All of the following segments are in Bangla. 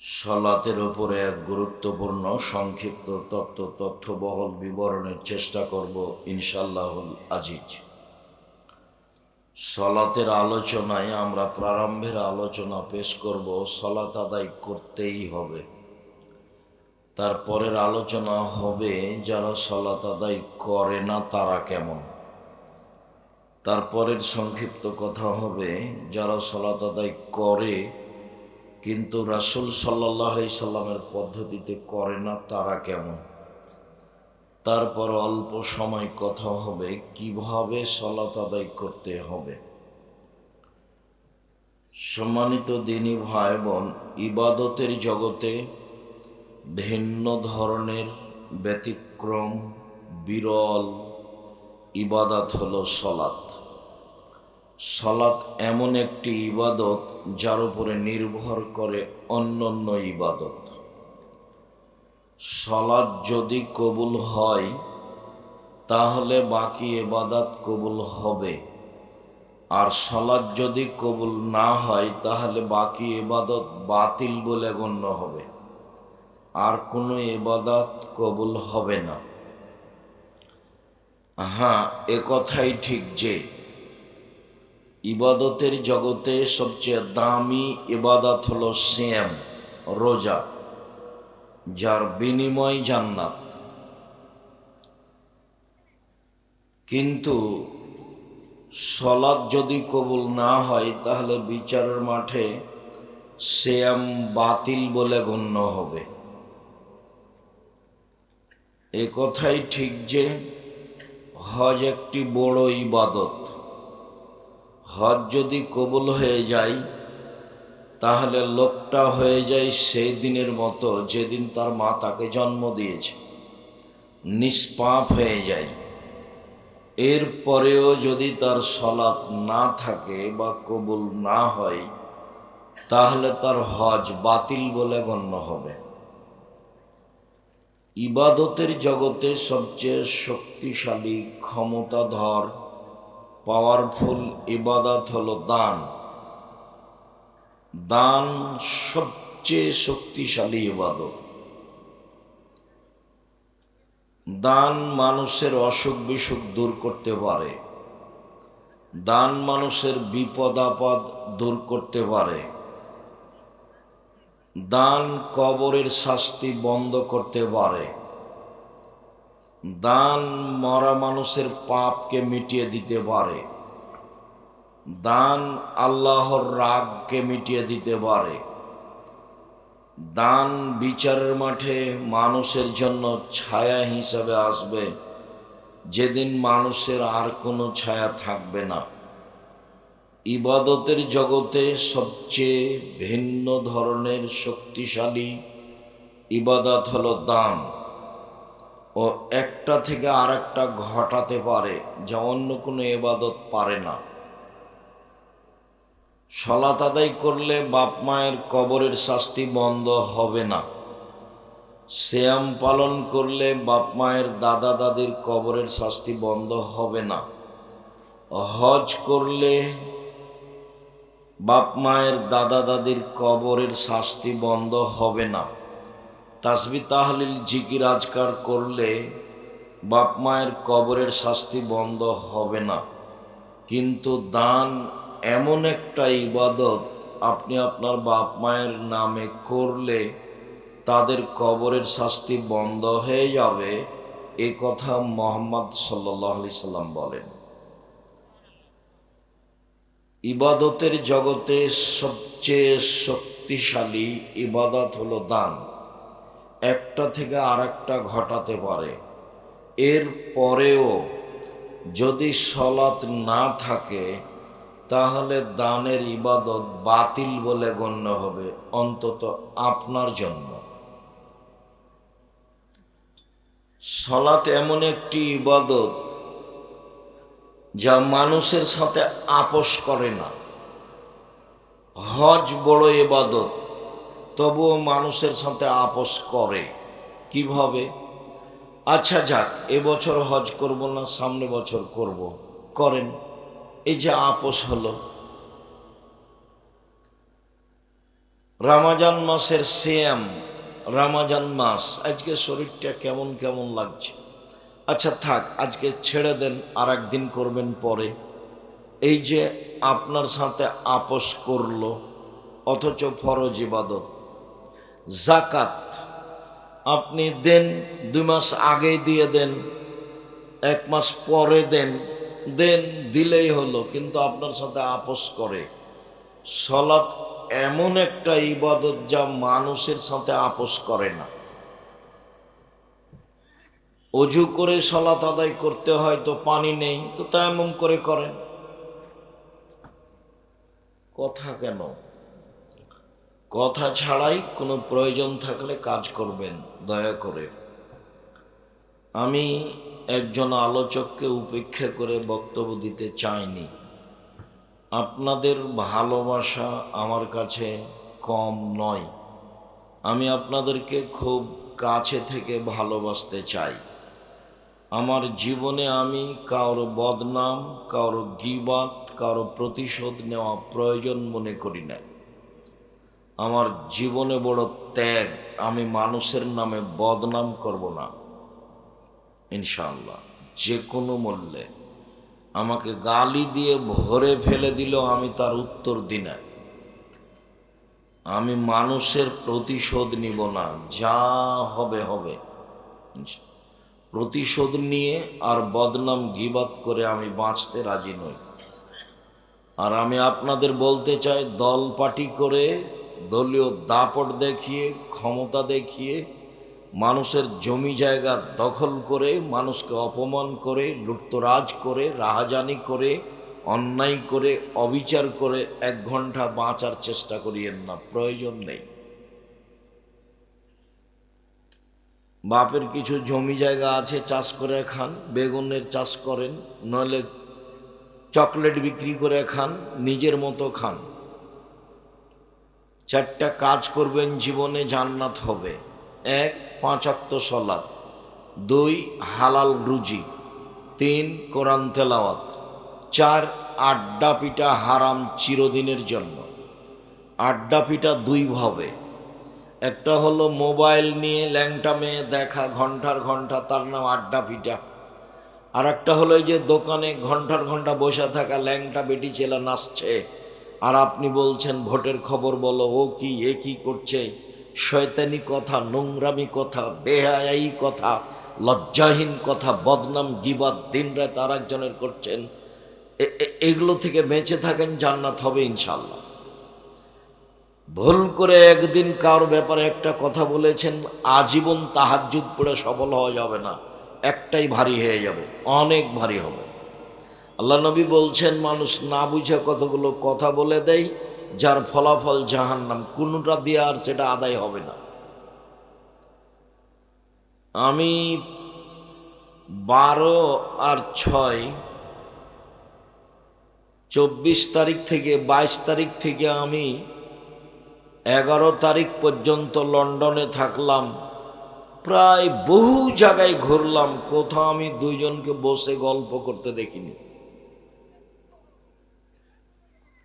সালাতের উপরে এক গুরুত্বপূর্ণ সংক্ষিপ্ত তথ্যবহল বিবরণের চেষ্টা করব ইনশাআল্লাহুল আজিজ। সালাতের আলোচনায় আমরা প্রারম্ভের আলোচনা পেশ করব সালাত আদায় করতেই হবে। তারপরের আলোচনা হবে যারা সালাত আদায় করে না তারা কেমন। তারপরের সংক্ষিপ্ত কথা হবে যারা সালাত আদায় করে কিন্তু রাসূল সাল্লাল্লাহু আলাইহি সাল্লামের পদ্ধতিতে করে না তারা কেমন। তারপর অল্প সময় কথা হবে কিভাবে সালাত আদায় করতে হবে। সম্মানিত দ্বীনী ভাই বোন, ইবাদতের জগতে ভিন্ন ধরনের ব্যতিক্রম বিরল ইবাদত হলো সালাত। সালাত এমন একটি ইবাদত যার উপরে নির্ভর করে অন্যান্য ইবাদত। সালাত যদি কবুল হয় তাহলে বাকি ইবাদত কবুল হবে, আর সালাত যদি কবুল না হয় তাহলে বাকি ইবাদত বাতিল বলে গণ্য হবে, আর কোনো ইবাদত কবুল হবে না। হ্যাঁ, একথাই ঠিক যে ইবাদতের জগতে সবচেয়ে দামি ইবাদত হলো সিয়াম, রোজা, যার বিনিময় জান্নাত। কিন্তু সালাত যদি কবুল না হয় তাহলে বিচারের মাঠে সিয়াম বাতিল বলে গণ্য হবে। এ কথাই ঠিক যে হজ একটি বড় ইবাদত। হজ যদি কবুল হয়ে যায় তাহলে লোকটা হয়ে যায় সেই দিনের মতো যেদিন তার মা তাকে জন্ম দিয়েছে, নিষ্পাপ হয়ে যায়। এর পরেও যদি তার সালাত না থাকে বা কবুল না হয় তাহলে তার হজ বাতিল বলে গণ্য হবে। ইবাদতের জগতে সবচেয়ে শক্তিশালী ক্ষমতাধর পাওয়ারফুল ইবাদত হলো দান। দান সবচেয়ে শক্তিশালী ইবাদত। দান মানুষের অসুখ বিসুখ দূর করতে পারে, দান মানুষের বিপদ আপদ দূর করতে পারে, দান কবরের শাস্তি বন্ধ করতে পারে, দান মরা মানুষের পাপকে মিটিয়ে দিতে পারে, দান আল্লাহর রাগকে মিটিয়ে দিতে পারে, দান বিচারের মাঠে মানুষের জন্য ছায়া হিসাবে আসবে যেদিন মানুষের আর কোনো ছায়া থাকবে না। ইবাদতের জগতে সবচেয়ে ভিন্ন ধরনের শক্তিশালী ইবাদত হলো দান, ও একটা থেকে আর একটা ঘটাতে পারে যা অন্য কোনো ইবাদত পারে না। সালাত আদায় করলে বাপ মায়ের কবরের শাস্তি বন্ধ হবে না। সিয়াম পালন করলে বাপ মায়ের দাদা দাদির কবরের শাস্তি বন্ধ হবে না। হজ করলে বাপ মায়ের দাদা দাদির কবরের শাস্তি বন্ধ হবে না। তাসবিহ তাহলিল জিকির আজকার করলে বাপ মায়ের কবরের শাস্তি বন্ধ হবে না। কিন্তু দান এমন একটা ইবাদত আপনি আপনার বাপ মায়ের নামে করলে তাদের কবরের শাস্তি বন্ধ হয়ে যাবে, এ কথা মুহাম্মদ সাল্লাল্লাহু আলাইহি সাল্লাম বলেন। ইবাদতের জগতে সবচেয়ে শক্তিশালী ইবাদত হলো দান। একটা থেকে আর একটা ঘটাতে পারে। এর পরেও যদি সালাত না থাকে তাহলে দানের ইবাদত বাতিল বলে গণ্য হবে, অন্তত আপনার জন্য। সালাত এমন একটি ইবাদত যা মানুষের সাথে আপোষ করে না। হজ বড় ইবাদত, তবুও মানুষের সাথে আপোষ করে। কিভাবে? আচ্ছা যাক, এবছর হজ করব না, সামনে বছর করব, করেন। এই যে আপোষ হলো। রমজান মাসের সিয়াম, রমজান মাস, আজকে শরীরটা কেমন কেমন লাগছে। আচ্ছা থাক, আজকে ছেড়ে দেন, আর একদিন করবেন পরে। এই যে আপনার সাথে আপোষ করলো, অথচ ফরজ ইবাদত। জাকাত আপনি দেন, 2 মাস আগে দিয়ে দেন, 1 মাস পরে দেন, দিলেই হলো, কিন্তু আপনার সাথে আপোষ করে। সলাৎ এমন একটা ইবাদত যা মানুষের সাথে আপোষ করে না। অজু করে সলাৎ আদায় করতে হয়, তো পানি নেই, তো তায়াম্মুম করে করেন। কথা কেন? কথা ছাড়াই কোনো প্রয়োজন থাকলে কাজ করবেন দয়া করে। আমি একজন আলোচককে উপেক্ষা করে বক্তব্য দিতে চাইনি। আপনাদের ভালোবাসা আমার কাছে কম নয়। আমি আপনাদেরকে খুব কাছে থেকে ভালোবাসতে চাই। আমার জীবনে আমি কারো বদনাম, কারো গীবাত, কারো প্রতিশোধ নেওয়া প্রয়োজন মনে করি না। আমার জীবনে বড় ত্যাগ, আমি মানুষের নামে বদনাম করব না ইনশাআল্লাহ। যে কোনো মূল্যে আমাকে গালি দিয়ে ভরে ফেলে দিলেও আমি তার উত্তর দিই না। আমি মানুষের প্রতিশোধ নিব না, যা হবে হবে। প্রতিশোধ নিয়ে আর বদনাম গীবাত করে আমি বাঁচতে রাজি নই। আর আমি আপনাদের বলতে চাই, দল পার্টি করে, দলীয় দাপট দেখিয়ে, ক্ষমতা দেখিয়ে, মানুষের জমি জায়গা দখল করে, মানুষকে অপমান করে, লুটতরাজ করে, রাহাজানি করে, অন্যায় করে, অবিচার করে 1 ঘন্টা বাঁচার চেষ্টা করিয়েন না, প্রয়োজন নেই। বাপের কিছু জমি জায়গা আছে, চাষ করে খান, বেগুনের চাষ করেন, নইলে চকলেট বিক্রি করে খান, নিজের মতো খান। 4টা কাজ করবেন, জীবনে জান্নাত হবে। 1, 5 ওয়াক্ত সালাত, 2, হালাল রুজি, 3, কোরআন তেলাওয়াত, 4, আড্ডা পিটা হারাম চিরদিনের জন্য। আড্ডা পিটা 2 ভাবে, একটা হলো মোবাইল নিয়ে ল্যাংটা মেয়ে দেখা ঘন্টার ঘন্টা, তার নাম আড্ডা পিটা। আর একটা হলো এই যে দোকানে ঘন্টার ঘন্টা বসে থাকা ল্যাংটা বেটি ছেলে নাচছে, আর আপনি বলছেন ভোটের খবর বলো, ও কি, এ কি করছে। শয়তানি কথা, নোংরামি কথা, বেহায়াই কথা, লজ্জাহীন কথা, বদনাম গীবাত দিনরাত আর একজনের করছেন। এগুলো থেকে বেঁচে থাকেন, জান্নাত হবে ইনশাল্লাহ। ভুল করে একদিন কার ব্যাপারে একটা কথা বলেছেন, আজীবন তাহাজ্জুদ পড়ে সফল হওয়া যাবে না, একটাই ভারী হয়ে যাবে, অনেক ভারী হবে। আল্লাহ নবী বলছেন, মানুষ না বুঝে কতগুলো কথা বলে দেয়, যার ফলাফল জাহান্নাম, কোনটা দিয়ে আর সেটা আদায় হবে না। আমি 12 আর 6, 24 তারিখ থেকে 22 তারিখ থেকে আমি 11 তারিখ পর্যন্ত লন্ডনে থাকলাম। প্রায় বহু জায়গায় ঘুরলাম, কোথাও আমি 2 জনকে বসে গল্প করতে দেখিনি।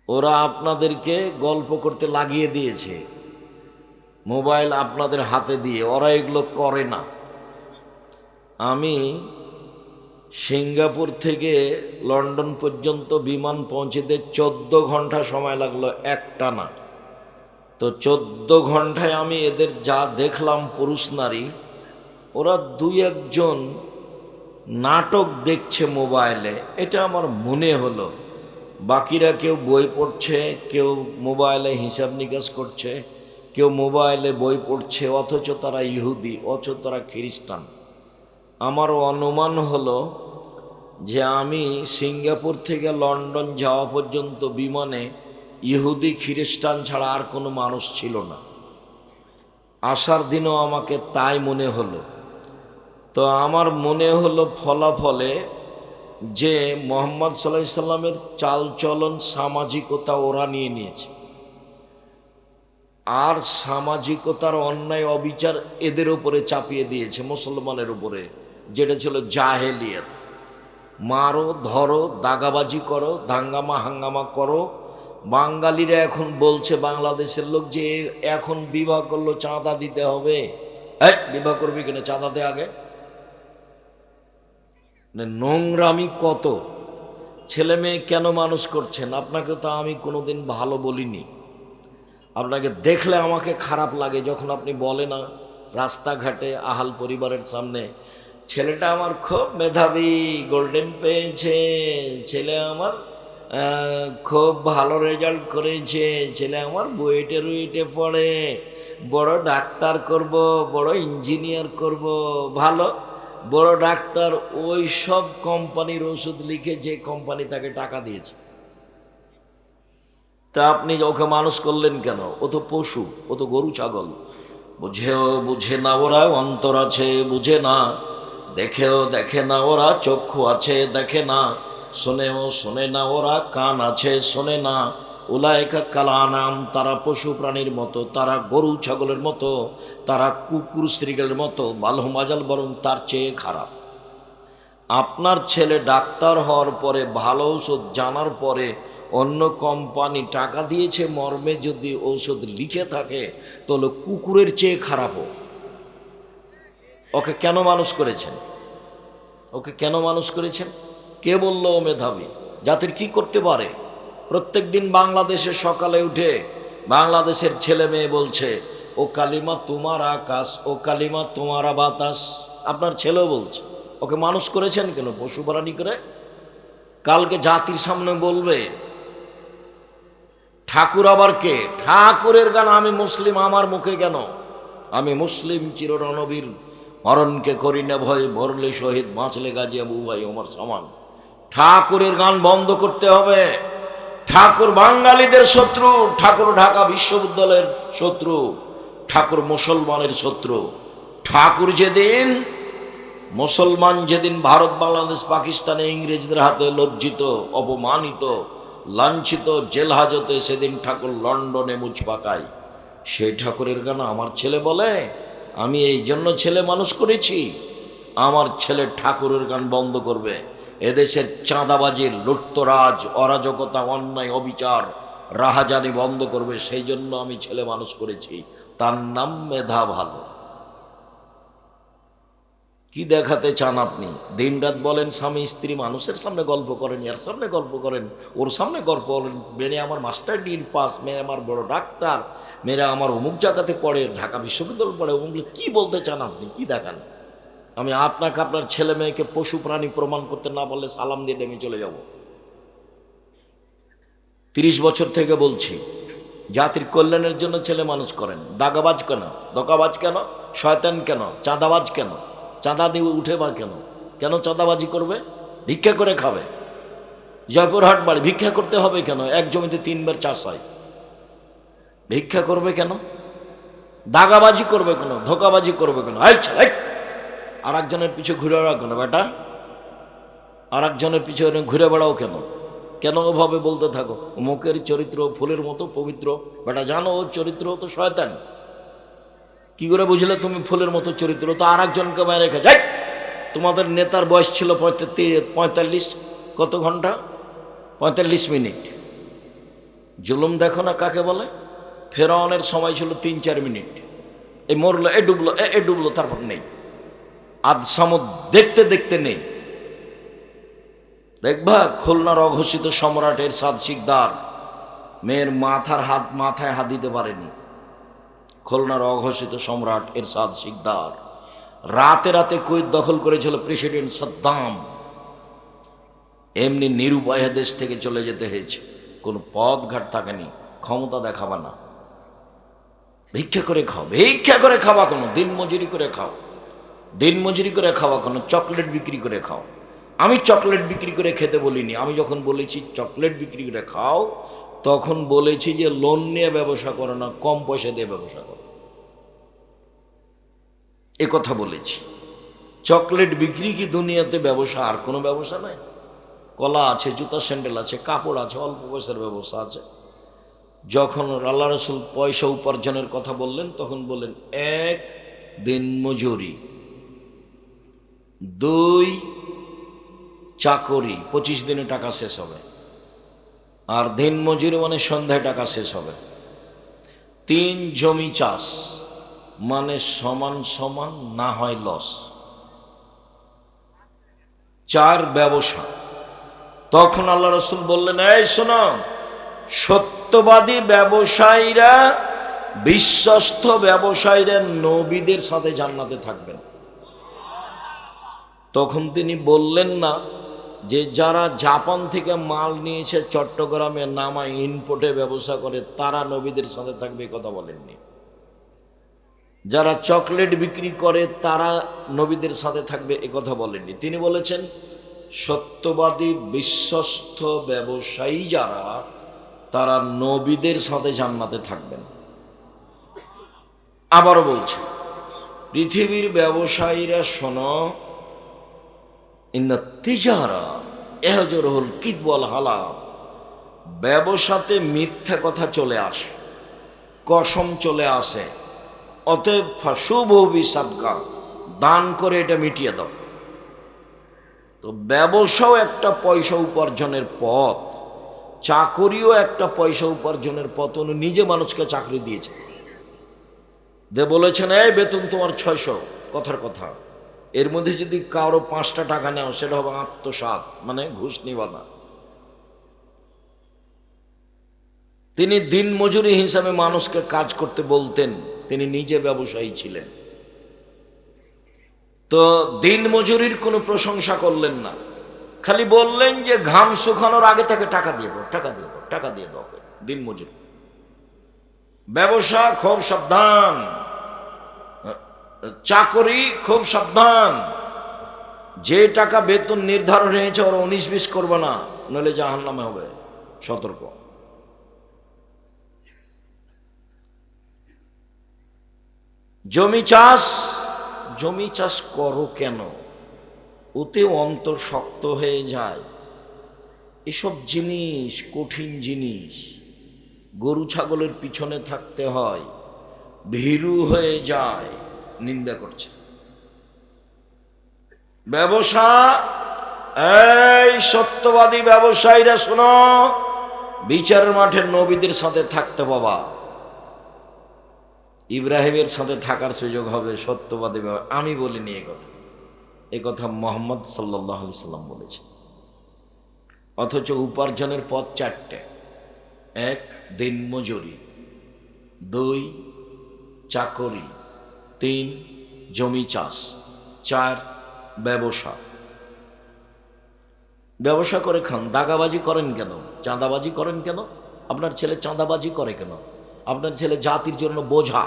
ওরা আপনাদেরকে গল্প করতে লাগিয়ে দিয়েছে, মোবাইল আপনাদের হাতে দিয়ে, ওরা এগুলো করে না। আমি সিঙ্গাপুর থেকে লন্ডন পর্যন্ত বিমান পৌঁছেতে 14 ঘন্টা সময় লাগলো একটানা। তো 14 ঘন্টায় আমি এদের যা দেখলাম, পুরুষ নারী, ওরা 2-1 জন নাটক দেখছে মোবাইলে, এটা আমার মনে হলো। বাকিরা কেউ বই পড়ছে, কেউ মোবাইলে হিসাব নিকাশ করছে, কেউ মোবাইলে বই পড়ছে, অথচ তারা ইহুদি, অথচ তারা খ্রিস্টান। আমার অনুমান হলো যে আমি সিঙ্গাপুর থেকে লন্ডন যাওয়া পর্যন্ত বিমানে ইহুদি খ্রিস্টান ছাড়া আর কোনো মানুষ ছিল না। আসার দিনও আমাকে তাই মনে হলো। তো আমার মনে হলো ফলাফলে যে মুহাম্মদ সাল্লাল্লাহু আলাইহি সাল্লামের চালচলন, সামাজিকতা ওরা নিয়ে নিয়েছে, আর সামাজিকতার অন্যায় অবিচার এদের উপরে চাপিয়ে দিয়েছে, মুসলমানের উপরে, যেটা ছিল জাহেলিয়াত। মারো, ধরো, দাগাবাজি করো, দাঙ্গামা হাঙ্গামা করো, বাঙালিরা এখন বলছে, বাংলাদেশের লোক, যে এখন বিবাহ করলো চাঁদা দিতে হবে। এই বিবাহ করবি কেন, চাঁদা দে আগে। নোংরামি কত! ছেলে মেয়ে কেন মানুষ করছেন? আপনাকে তো আমি কোনোদিন ভালো বলিনি। আপনাকে দেখলে আমাকে খারাপ লাগে যখন আপনি বলে না রাস্তাঘাটে আহাল পরিবারের সামনে, ছেলেটা আমার খুব মেধাবী, গোল্ডেন পেয়েছে, ছেলে আমার খুব ভালো রেজাল্ট করেছে, ছেলে আমার বুয়েটে রুয়েটে পড়ে, বড় ডাক্তার করব, বড় ইঞ্জিনিয়ার করব। ভালো, বড় ডাক্তার ওই সব কোম্পানির ওষুধ লিখে যে কোম্পানি তাকে টাকা দিয়েছে। তা আপনি ওকে মানুষ করলেন কেন? ও তো পশু, ও তো গরু ছাগল। বুঝে না ওরা, অন্তর আছে বুঝে না, দেখেও দেখে না ওরা, চক্ষু আছে দেখে না, শোনেও শোনে না ওরা, কান আছে শোনে না। উলাইকা কালানাম, তারা পশু প্রাণীর মতো, তারা গরু ছাগলের মতো, তারা কুকুর শ্রীগেলের মতো, বালহুম আজাল, বরং তার চেয়ে খারাপ। আপনার ছেলে ডাক্তার হওয়ার পরে, ভালো ঔষধ জানার পরে, অন্য কোম্পানি টাকা দিয়েছে মর্মে যদি ঔষধ লিখে থাকে, তাহলে কুকুরের চেয়ে খারাপও। ওকে কেন মানুষ করেছেন? ওকে কেন মানুষ করেছেন? কে বলল ও মেধাবী? জাতির কি করতে পারে? প্রত্যেক দিন বাংলাদেশে সকালে উঠে বাংলাদেশের ছেলে মেয়ে বলছে, ও কালিমা তোমার আকাশ, ও কালিমা তোমার বাতাস। আপনার ছেলেও বলছে। ওকে মানুষ করেছেন কেন পশু প্রাণী করে? কালকে জাতির সামনে বলবে ঠাকুর আবার কে? ঠাকুরের গান আমি মুসলিম, আমার মুখে কেন? আমি মুসলিম চির রণবীর, মরণকে করি না ভয়, মরলে শহীদ, বাঁচলে গাজী আবু ভাই আমার সমান। ঠাকুরের গান বন্ধ করতে হবে। ঠাকুর বাঙালিদের শত্রু, ঠাকুর ঢাকা বিশ্ববিদ্যালয়ের শত্রু, ঠাকুর মুসলমানের শত্রু। ঠাকুর যেদিন, মুসলমান যেদিন ভারত বাংলাদেশ পাকিস্তানে ইংরেজদের হাতে লজ্জিত, অপমানিত, লাঞ্ছিত, জেল হাজতে, সেদিন ঠাকুর লন্ডনে মুছ পাকায়। সেই ঠাকুরের গান আমার ছেলে বলে? আমি এই জন্য ছেলে মানুষ করেছি। আমার ছেলে ঠাকুরের গান বন্ধ করবে, এদেশের চাঁদাবাজি, লুটতরাজ, অরাজকতা, অন্যায়, অবিচার, রাহাজানি বন্ধ করবে। সেই জন্য আমি ছেলে মানুষ করেছি। তার নাম মেধা ভালো। কি দেখাতে চান আপনি? দিন রাত বলেন স্বামী স্ত্রী, মানুষের সামনে গল্প করেন, এর সামনে গল্প করেন, ওর সামনে গল্প করেন, মেয়ে আমার মাস্টার ডিগ্রি পাস, মেয়ে আমার বড় ডাক্তার, মেয়েরা আমার অমুক জায়গাতে পড়ে, ঢাকা বিশ্ববিদ্যালয় পড়ে, অমুক। কি বলতে চান আপনি? কি দেখান? আমি আপনাকে আপনার ছেলে মেয়েকে পশু প্রাণী প্রমাণ করতে না বললে সালাম দিয়ে নেমে চলে যাব। 30 বছর থেকে বলছি, জাতির কল্যাণের জন্য ছেলে মানুষ করেন। দাগাবাজ কেন, দকাবাজ কেন, শয়তান কেন, চাঁদাবাজ কেন? চাঁদা দিয়ে উঠে বা কেন? কেন চাঁদাবাজি করবে? ভিক্ষা করে খাবে। জয়পুরহাট বাড়ি, ভিক্ষা করতে হবে কেন? এক জমিতে 3 বার চাষ হয়, ভিক্ষা করবে কেন? দাগাবাজি করবে কেন? ধোকাবাজি করবে কেন? আর একজনের পিছু ঘুরে বেড়াও কেন বেটা? আর একজনের পিছনে ঘুরে বেড়াও কেন? কেন ওভাবে বলতে থাকো? মুখের চরিত্র ফুলের মতো পবিত্র, বেটা জানো ওর চরিত্র তো শয়তান। কি করে বুঝলে তুমি ফুলের মতো চরিত্র? তো আর একজনকে বাইরে রেখে যাই। তোমাদের নেতার বয়স ছিল 45, কত ঘন্টা? 45 মিনিট। জুলুম দেখো না কাকে বলে? ফেরাউনের সময় ছিল 3-4 মিনিট। এই মরলো, এ ডুবলো, এ ডুবলো, তারপর নেই। আজ সামুদ দেখতে দেখতে নেই। দেখবা খুলনার অঘোষিত সম্রাট এরশাদ শিকদার মেয়ের মাথায় হাত দিতে পারেনি। খুলনার অঘোষিত সম্রাট এরশাদ শিকদার রাতে রাতে কুয়েত দখল করেছিল প্রেসিডেন্ট সাদ্দাম। এমনি নিরুপায় দেশ থেকে চলে যেতে হয়েছে, কোনো পথঘাট থাকেনি। ক্ষমতা দেখাবা না, ভিক্ষা করে খাও, ভিক্ষা করে খাওয়া কোনো, দিন মজুরি করে খাও, দিন মজুরি করে খাওয়া কোনো, চকলেট বিক্রি করে খাও। আমি চকলেট বিক্রি করে খেতে বলিনি। আমি যখন বলেছি চকলেট বিক্রি করে খাও, তখন বলেছি যে লোন নিয়ে ব্যবসা করো না, কম পয়সা দিয়ে ব্যবসা করো, এ কথা বলেছি। চকলেট বিক্রি কি দুনিয়াতে ব্যবসা? আর কোনো ব্যবসা নাই? কলা আছে, জুতা স্যান্ডেল আছে, কাপড় আছে, অল্প পয়সার ব্যবসা আছে। যখন আল্লাহ রসুল পয়সা উপার্জনের কথা বললেন, তখন বললেন 1 দিন মজুরি, 2 চাকরি, 25 দিনে টাকা শেষ হবে। আর দিন মজুরি মানে সন্ধ্যায় টাকা শেষ হবে। 3 জমি চাষ মানে সমান সমান না হয় লস। 4 ব্যবসা। তখন আল্লাহ রসুল বললেন, এই শোনো, সত্যবাদী ব্যবসায়ীরা, বিশ্বস্ত ব্যবসায়ীরা নবীদের সাথে জান্নাতে থাকবেন। তখন তিনি বললেন না যে যারা জাপান থেকে মাল নিয়েছে চট্টগ্রামে নামা ইনপোর্টে ব্যবসা করে তারা নবীদের সাথে থাকবে, কথা বলেননি। যারা চকলেট বিক্রি করে তারা নবীদের সাথে থাকবে, এ কথা বলেননি। তিনি বলেছেন সত্যবাদী বিশ্বস্ত ব্যবসায়ী যারা, তারা নবীদের সাথে জান্নাতে থাকবেন। আবারও বলছে, পৃথিবীর ব্যবসায়ীরা শোনো, ইন্না তিজারা এহজরুল কিযব ওয়াল হালাব, ব্যবসাতে মিথ্যা কথা চলে আসে, কসম চলে আসে। অতএব ফাশুবহু বিসাদকা, দান করে এটা মিটিয়ে দাও। তো ব্যবসাও একটা পয়সা উপার্জনের পথ, চাকরিও একটা পয়সা উপার্জনের পথ। উনি নিজে মানুষকে চাকরি দিয়েছে, বলেছেন এই বেতন তোমার 600, কথার কথা। এর মধ্যে যদি কারো 5টা টাকা নেও সেটা হবে আত্মসাৎ, মানে ঘুষ নিবা না। তিনি দিন মজুরি হিসাবে মানুষকে কাজ করতে বলতেন, তিনি নিজে ব্যবসায়ী ছিলেন। তো দিন মজুরির কোনো প্রশংসা করলেন না, খালি বললেন যে ঘাম শুকানোর আগে তাকে টাকা দিয়ে দাও, টাকা দিয়ে দাও, টাকা দিয়ে দাও দিন মজুরি। ব্যবসা খুব সাবধান, চাকরি খুব সাবধান। যে টাকা বেতন নির্ধারণ হয়েছে ওরা 19-20 করবে না, নইলে জাহান্নামে হবে, সতর্ক। জমি চাষ, জমি চাষ করো কেন? ওতে অন্তর শক্ত হয়ে যায়। এসব জিনিস কঠিন জিনিস, গরু ছাগলের পিছনে থাকতে হয়, ভীরু হয়ে যায়। নিন্দা করছে ব্যবসা। এই সত্যবাদী ব্যবসায়ীরা শোনো, বিচারের মাঠে নবীদের সাথে থাকতে বাবা, ইব্রাহিমের সাথে থাকার সুযোগ হবে সত্যবাদী। আমি বলিনি এ কথা মুহাম্মদ সাল্লাল্লাহু আলাইহি সাল্লাম বলেছে। অথচ উপার্জনের পথ 4টে। 1 দিন মজুরি, 2 চাকরি, 3 জমি চাষ, 4 ব্যবসা। ব্যবসা করে খান, দাগাবাজি করেন কেন? চাঁদাবাজি করেন কেন? আপনার ছেলে চাঁদাবাজি করে কেন? আপনার ছেলে জাতির জন্য বোঝা,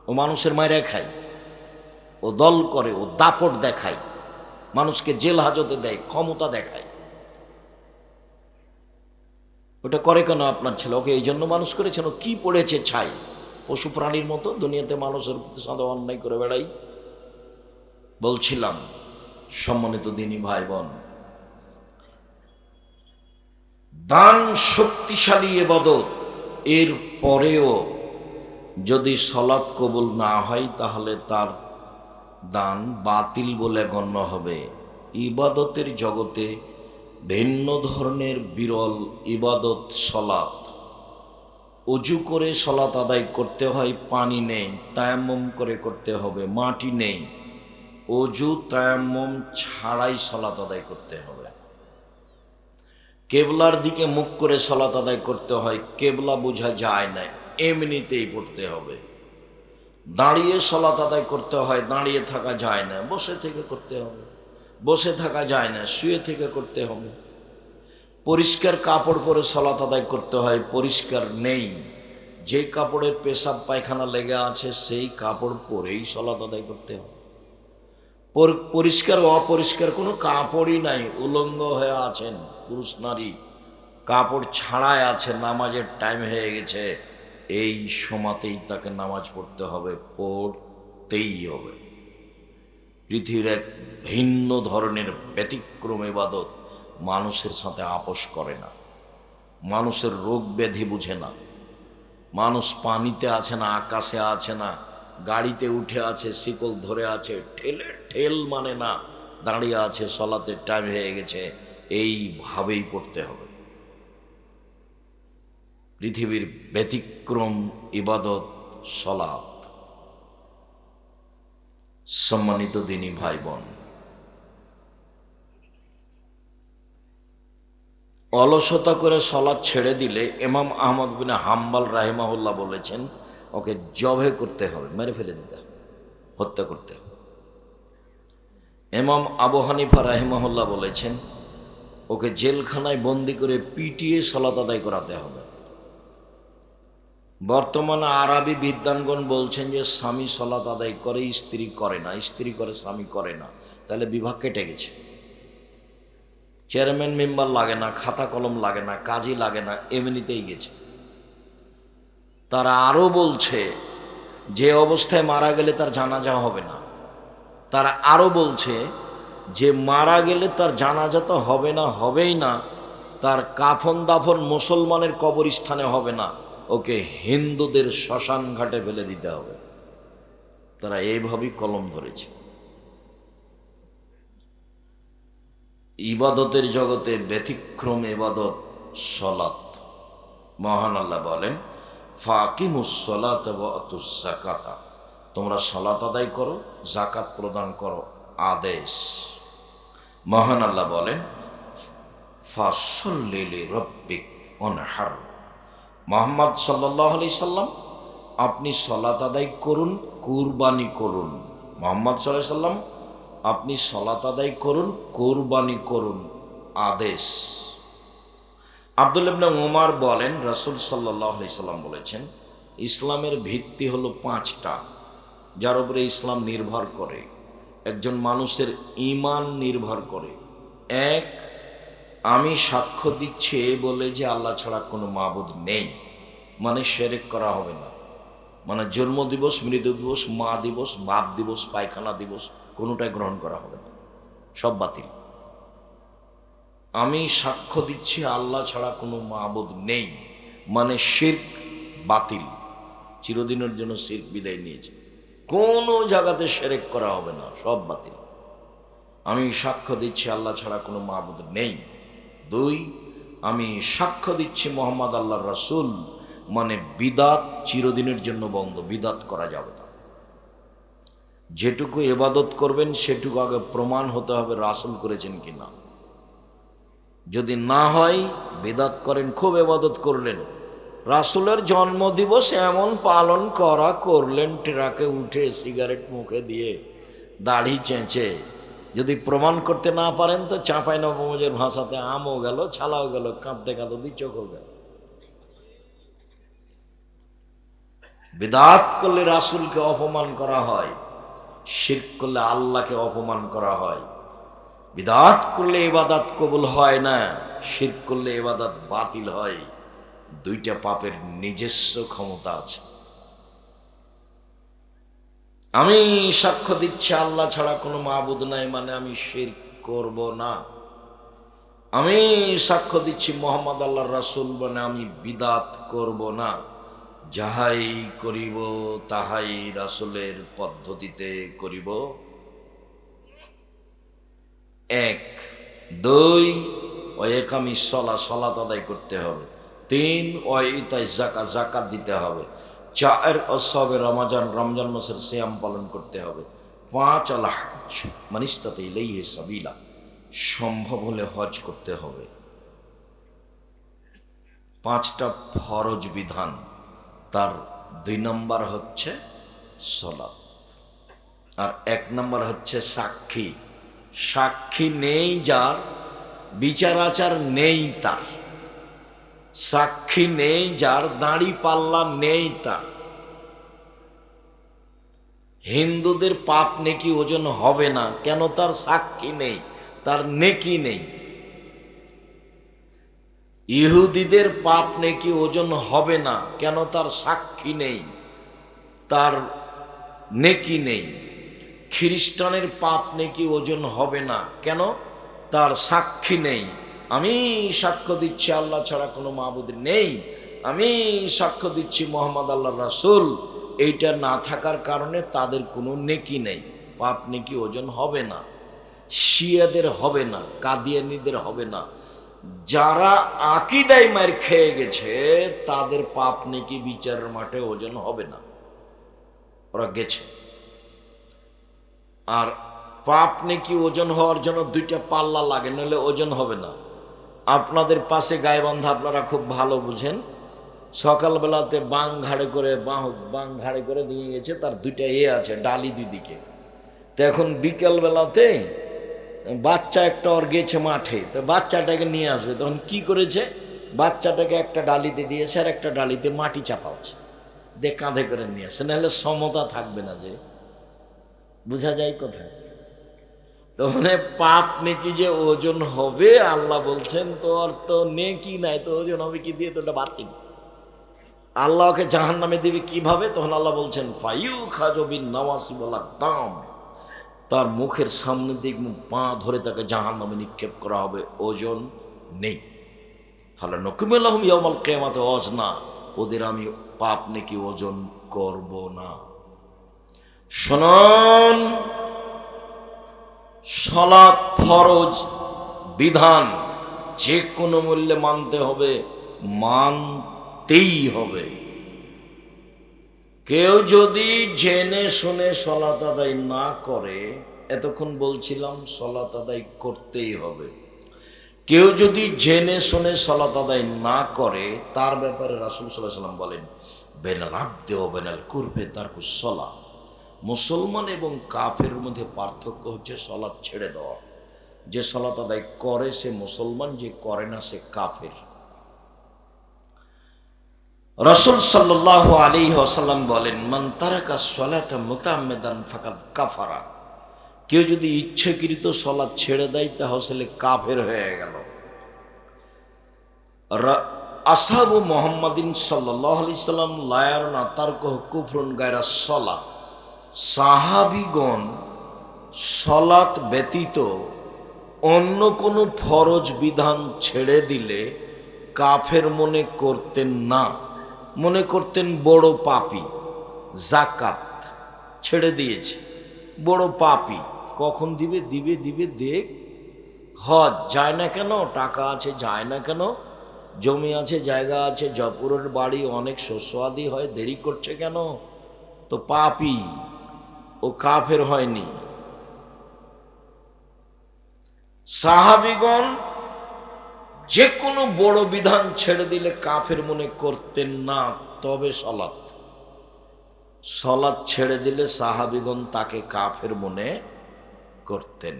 ও মানুষের মায়েরা খায়, ও দল করে, ও দাপট দেখায়, মানুষকে জেল হাজতে দেয়, ক্ষমতা দেখায়। ওটা করে কেন আপনার ছেলে? ওকে এই জন্য মানুষ করেছেন? ও কি পড়েছে ছাই? পশু প্রাণীর মতো দুনিয়াতে মানুষের প্রতি সাদা অন্যায় করে বেড়াই। বলছিলাম সম্মানিত দিনী ভাই বোন, দান শক্তিশালী ইবাদত। এর পরেও যদি সলাৎ কবুল না হয় তাহলে তার দান বাতিল বলে গণ্য হবে। ইবাদতের জগতে ভিন্ন ধরনের বিরল ইবাদত সলাৎ। অজু করে সলাৎ আদায় করতে হয়, পানি নেই, তায়াম্মুম করে করতে হবে, মাটি নেই, অজু তায়াম্মুম ছাড়াই সলাৎ আদায় করতে হবে। কেবলার দিকে মুখ করে সলাৎ আদায় করতে হয়, কেবলা বোঝা যায় না, এমনিতেই পড়তে হবে। দাঁড়িয়ে সলাৎ আদায় করতে হয়, দাঁড়িয়ে থাকা যায় না, বসে থেকে করতে হবে, বসে থাকা যায় না, শুয়ে থেকে করতে হবে। পরিষ্কার কাপড় পরে সলাৎ আদায় করতে হয়, পরিষ্কার নেই, যে কাপড়ে পেশাব পায়খানা লেগে আছে সেই কাপড় পরেই সলাৎ আদায় করতে হবে। পরিষ্কার অপরিষ্কার কোনো কাপড়ই নাই, উলঙ্গ হয়ে আছেন পুরুষ নারী, কাপড় ছাড়াই আছে, নামাজের টাইম হয়ে গেছে, এই সময়তেই তাকে নামাজ পড়তে হবে, পড়তেই হবে। পৃথিবীর এক ভিন্ন ধরনের ব্যতিক্রম ইবাদত, মানুষের সাথে আপোষ করে না, মানুষের রোগ ব্যাধি বুঝে না। মানুষ পানিতে আছে না, আকাশে আছে না, গাড়িতে উঠে আছে, শিকল ধরে আছে, ঠেল মানে না, দাঁড়িয়ে আছে, সলাতের টাইম হয়ে গেছে, এইভাবেই পড়তে হবে। পৃথিবীর ব্যতিক্রম ইবাদত সালাত। সম্মানিত দিনী ভাই বোন, অলসতা করে সালাত ছেড়ে দিলে ইমাম আহমদ বিন হাম্বল রাহিমাহুল্লাহ বলেছেন ওকে জবে করতে হবে, মেরে ফেলে দিতে হবে, হত্যা করতে হবে। ইমাম আবু হানিফা রাহিমাহুল্লাহ বলেছেন ওকে জেলখানায় বন্দি করে পিটিয়ে সালাত আদায় করাতে হবে। বর্তমানে আরবি বিদ্বানগণ বলছেন যে স্বামী সালাত আদায় করে, স্ত্রী করে না, স্ত্রী করে স্বামী করে না, তাহলে বিভাগ কেটে গেছে। চেয়ারম্যান মেম্বার লাগে না, খাতা কলম লাগে না, কাজই লাগে না, এমনিতেই গেছে। তারা আরও বলছে যে অবস্থায় মারা গেলে তার জানাজা হবে না। তারা আরও বলছে যে মারা গেলে তার জানাজা তো হবে না, হবেই না, তার কাফন দাফন মুসলমানের কবরস্থানে হবে না, ওকে হিন্দুদের শ্মশান ঘাটে ফেলে দিতে হবে। তারা এইভাবেই কলম ধরেছে। ইবাদতের জগতে ব্যতিক্রম ইবাদত সালাত। মহান আল্লাহ বলেন ফাকিমুস সালাত ওয়া আতুজ যাকাতা, তোমরা সালাত আদায় করো, যাকাত প্রদান করো, আদেশ। মহান আল্লাহ বলেন ফাসাল্লি লিরাব্বিক ওয়ানহার, মুহাম্মদ সাল্লাল্লাহু আলাইহি সাল্লাম আপনি সালাত আদায় করুন, কুরবানি করুন। মুহাম্মদ সাল্লাল্লাহু আলাইহি সাল্লাম আপনি সালাত আদায় করুন, কুরবানি করুন, আদেশ। আব্দুল্লাহ ইবনে উমর বলেন রাসূল সাল্লাল্লাহু আলাইহি সাল্লাম বলেছেন ইসলামের ভিত্তি হলো 5টা, যার উপরে ইসলাম নির্ভর করে, একজন মানুষের ঈমান নির্ভর করে। 1, আমি সাক্ষ্য দিচ্ছি এই বলে যে আল্লাহ ছাড়া কোনো মাবুদ নেই, মানে শিরক করা হবে না, মানে জন্ম দিবস, মৃত্যু দিবস, মা দিবস, বাপ দিবস, পায়খানা দিবস কোনোটাই গ্রহণ করা হবে না, সব বাতিল। আমি সাক্ষ্য দিচ্ছি আল্লাহ ছাড়া কোনো মাবুদ নেই, মানে শিরক বাতিল, চিরদিনের জন্য শিরক বিদায় নিয়েছে, কোনো জায়গাতে শিরক করা হবে না, সব বাতিল। আমি সাক্ষ্য দিচ্ছি আল্লাহ ছাড়া কোনো মাবুদ নেই। 2, আমি সাক্ষ্য দিচ্ছি মুহাম্মদ আল্লাহর রাসূল, মানে বিদাত চিরদিনের জন্য বন্ধ, বিদাত করা যাবে না। যেটুকু ইবাদত করবেন সেটুকু আগে প্রমাণ হতে হবে রাসূল করেছেন কিনা। যদি না হয় বিদাত করেন, খুব ইবাদত করলেন, রাসূলের জন্মদিবস এমন পালন করা করলেন, ট্রাকে উঠে সিগারেট মুখে দিয়ে দাড়ি চেঁচে, যদি প্রমাণ করতে না পারেন তো চাঁপাই নবমজের ভাষাতে আমও গেল, ছালাও গেল, কাঁদতে কাঁদতে চোখও গেল। বিদআত করলে রাসূলকে অপমান করা হয়, শিরক করলে আল্লাহকে অপমান করা হয়। বিদআত করলে ইবাদত কবুল হয় না, শিরক করলে ইবাদত বাতিল হয়। 2টা পাপের নিজস্ব ক্ষমতা আছে। আমি সাক্ষ্য দিচ্ছি আল্লাহ ছাড়া কোনো মাবুদ নাই, মানে আমি শিরক করব না। আমি সাক্ষ্য দিচ্ছি মুহাম্মদ আল্লাহর রাসূল, মানে আমি বিদআত করব না। যাহাই করিব তাহাই রাসূলের পদ্ধতিতে করিব। 1, 2, ওয়াইকামিস সালাত, সালাত আদায় করতে হবে। 3, ওয়াইতাই যাকাত, যাকাত দিতে হবে। 4, অসবে রমজান, রমজান মাসের সিয়াম পালন করতে হবে। 5, আল হজ মান ইসতাতা ইলাইহি সাবিলা, সম্ভব হলে হজ করতে হবে। 5টা ফরজ বিধান, তার 2 নম্বর হচ্ছে সালাত, আর 1 নম্বর হচ্ছে সাক্ষী। সাক্ষী নেই যার, বিচার আচার নেই তার, সাক্ষী নেই যার, দাড়ি পাল্লা নেই তার। হিন্দুদের পাপ নেকি ওজন হবে না, কেন? তার সাক্ষী নেই, তার নেকি নেই। ইহুদিদের পাপ নেকি ওজন হবে না, কেন? তার সাক্ষী নেই, তার নেকি নেই। খ্রিস্টানের পাপ নেকি ওজন হবে না, কেন? তার সাক্ষী নেই। আমি সাক্ষ্য দিচ্ছি আল্লাহ ছাড়া কোনো মাবুদ নেই, আমি সাক্ষ্য দিচ্ছি মুহাম্মদ আল্লাহর রাসূল, এইটা না থাকার কারণে তাদের কোনো নেকি নেই, পাপ নেকি ওজন হবে না। শিয়াদের হবে না, কাদিয়ানীদের হবে না, যারা আকীদায় মার খেয়ে গেছে তাদের পাপ নেকি বিচারের মাঠে ওজন হবে না, ওরা গেছে। আর পাপ নেকি ওজন হওয়ার জন্য দুইটা পাল্লা লাগে, নইলে ওজন হবে না। আপনাদের পাশে গায়েবান্ধা আপনারা খুব ভালো বুঝেন, সকালবেলাতে বাং ঘাড়ে করে নিয়ে গেছে, তার দুইটা আছে ডালি দিদিকে। তো এখন বিকেলবেলাতে বাচ্চা একটা ওর গেছে মাঠে, তো বাচ্চাটাকে নিয়ে আসবে, তখন কি করেছে, বাচ্চাটাকে একটা ডালিতে দিয়েছে আর একটা ডালিতে মাটি চাপাচ্ছে, দিয়ে কাঁধে করে নিয়ে আসছে, নাহলে সমতা থাকবে না। যে বোঝা যায় কোথায়? তো মানে পাপ নেকি যে ওজন হবে আল্লাহ বলছেন, তোর তো নেকি নাই, তো ওজন হবে কি দিয়ে? তো ওটা বাতিল। আল্লাহকে জাহান নামে দিবে কিভাবে? তখন আল্লাহ বলছেন ফাইউ খাজবিন নওয়াসি বলা দাম, তার মুখের সামনে দিক পা ধরে তাকে জাহান নামে নিক্ষেপ করা হবে, ওজন নেই। ফলে নকুমিল্লাহুম ইয়াউমাল কিয়ামাতে ওজনা, ওদের আমি পাপ নেকি ওজন করব না। শুনুন, সালাত ফরজ বিধান, যে কোনো মূল্যে মানতে হবে, মানতেই হবে। কেউ যদি জেনে শুনে সালাত আদায় না করে, এতক্ষণ বলছিলাম সালাত আদায় করতেই হবে। কেউ যদি জেনে শুনে সালাত আদায় না করে, তার ব্যাপারে রাসূল সাল্লাল্লাহু আলাইহি ওয়াসাল্লাম বলেন বেনাল আবদে ও বেনাল কুরবে তারকুস সালাহ। মুসলমান এবং কাফের মধ্যে পার্থক্য হচ্ছে সালাত ছেড়ে দেওয়া। যে সালাত আদায় করে সে মুসলমান, যে করে না সে কাফের। রাসূল সাল্লাল্লাহু আলাইহি ওয়াসাল্লাম বলেন মান তারাকা সালাতা মুতাআম্মিদান ফাকাদ কাফারা, কেউ যদি ইচ্ছাকৃত সালাত ছেড়ে দেয় তাহলে কাফের হয়ে গেল। আসহাবু মুহাম্মাদিন সাল্লাল্লাহু আলাইহি সাল্লাম লা ইয়ারানা তারকুহু কুফরুন গায়রা সালাহ, সাহাবীগণ সালাত ব্যতীত অন্য কোনো ফরজ বিধান ছেড়ে দিলে কাফের মনে করতেন না, মনে করতেন বড় পাপী। যাকাত ছেড়ে দিয়েছে, বড় পাপী, কখন দিবে? দিবে দিবে দেখ। হজ যায় না কেন? টাকা আছে যায় না কেন? জমি আছে, জায়গা আছে, জপুরের বাড়ি, অনেক শস্য আদি হয়, দেরি করছে কেন? তো পাপী, ও কাফের হয়নি। সাহাবীগণ যে কোনো বড় বিধান ছেড়ে দিলে কাফের মনে করতেন না। তবে সলাৎ ছেড়ে দিলে সাহাবীগণ তাকে কাফের মনে করতেন।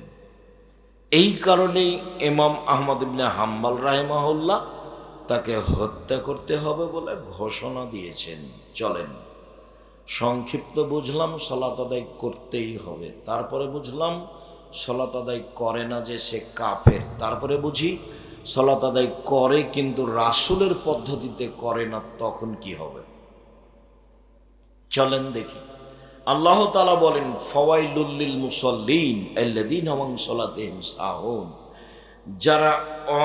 এই কারণেই ইমাম আহমদ ইবনে হাম্বল রাহিমাহুল্লাহ তাকে হত্যা করতে হবে বলে ঘোষণা দিয়েছেন। চলেন, সংক্ষিপ্ত বুঝলাম সালাত আদায় করতেই হবে, তারপরে বুঝলাম সালাত আদায় করে না যে সে কাফের, তারপরে বুঝি সালাত আদায় করে কিন্তু রাসূলের পদ্ধতিতে করে না, তখন কি হবে? চলেন দেখি। আল্লাহ তাআলা বলেন ফাওয়াইলুল লিল মুসাল্লিন আল্লাযীনা হুম সালাতিহিম সাহুন, যারা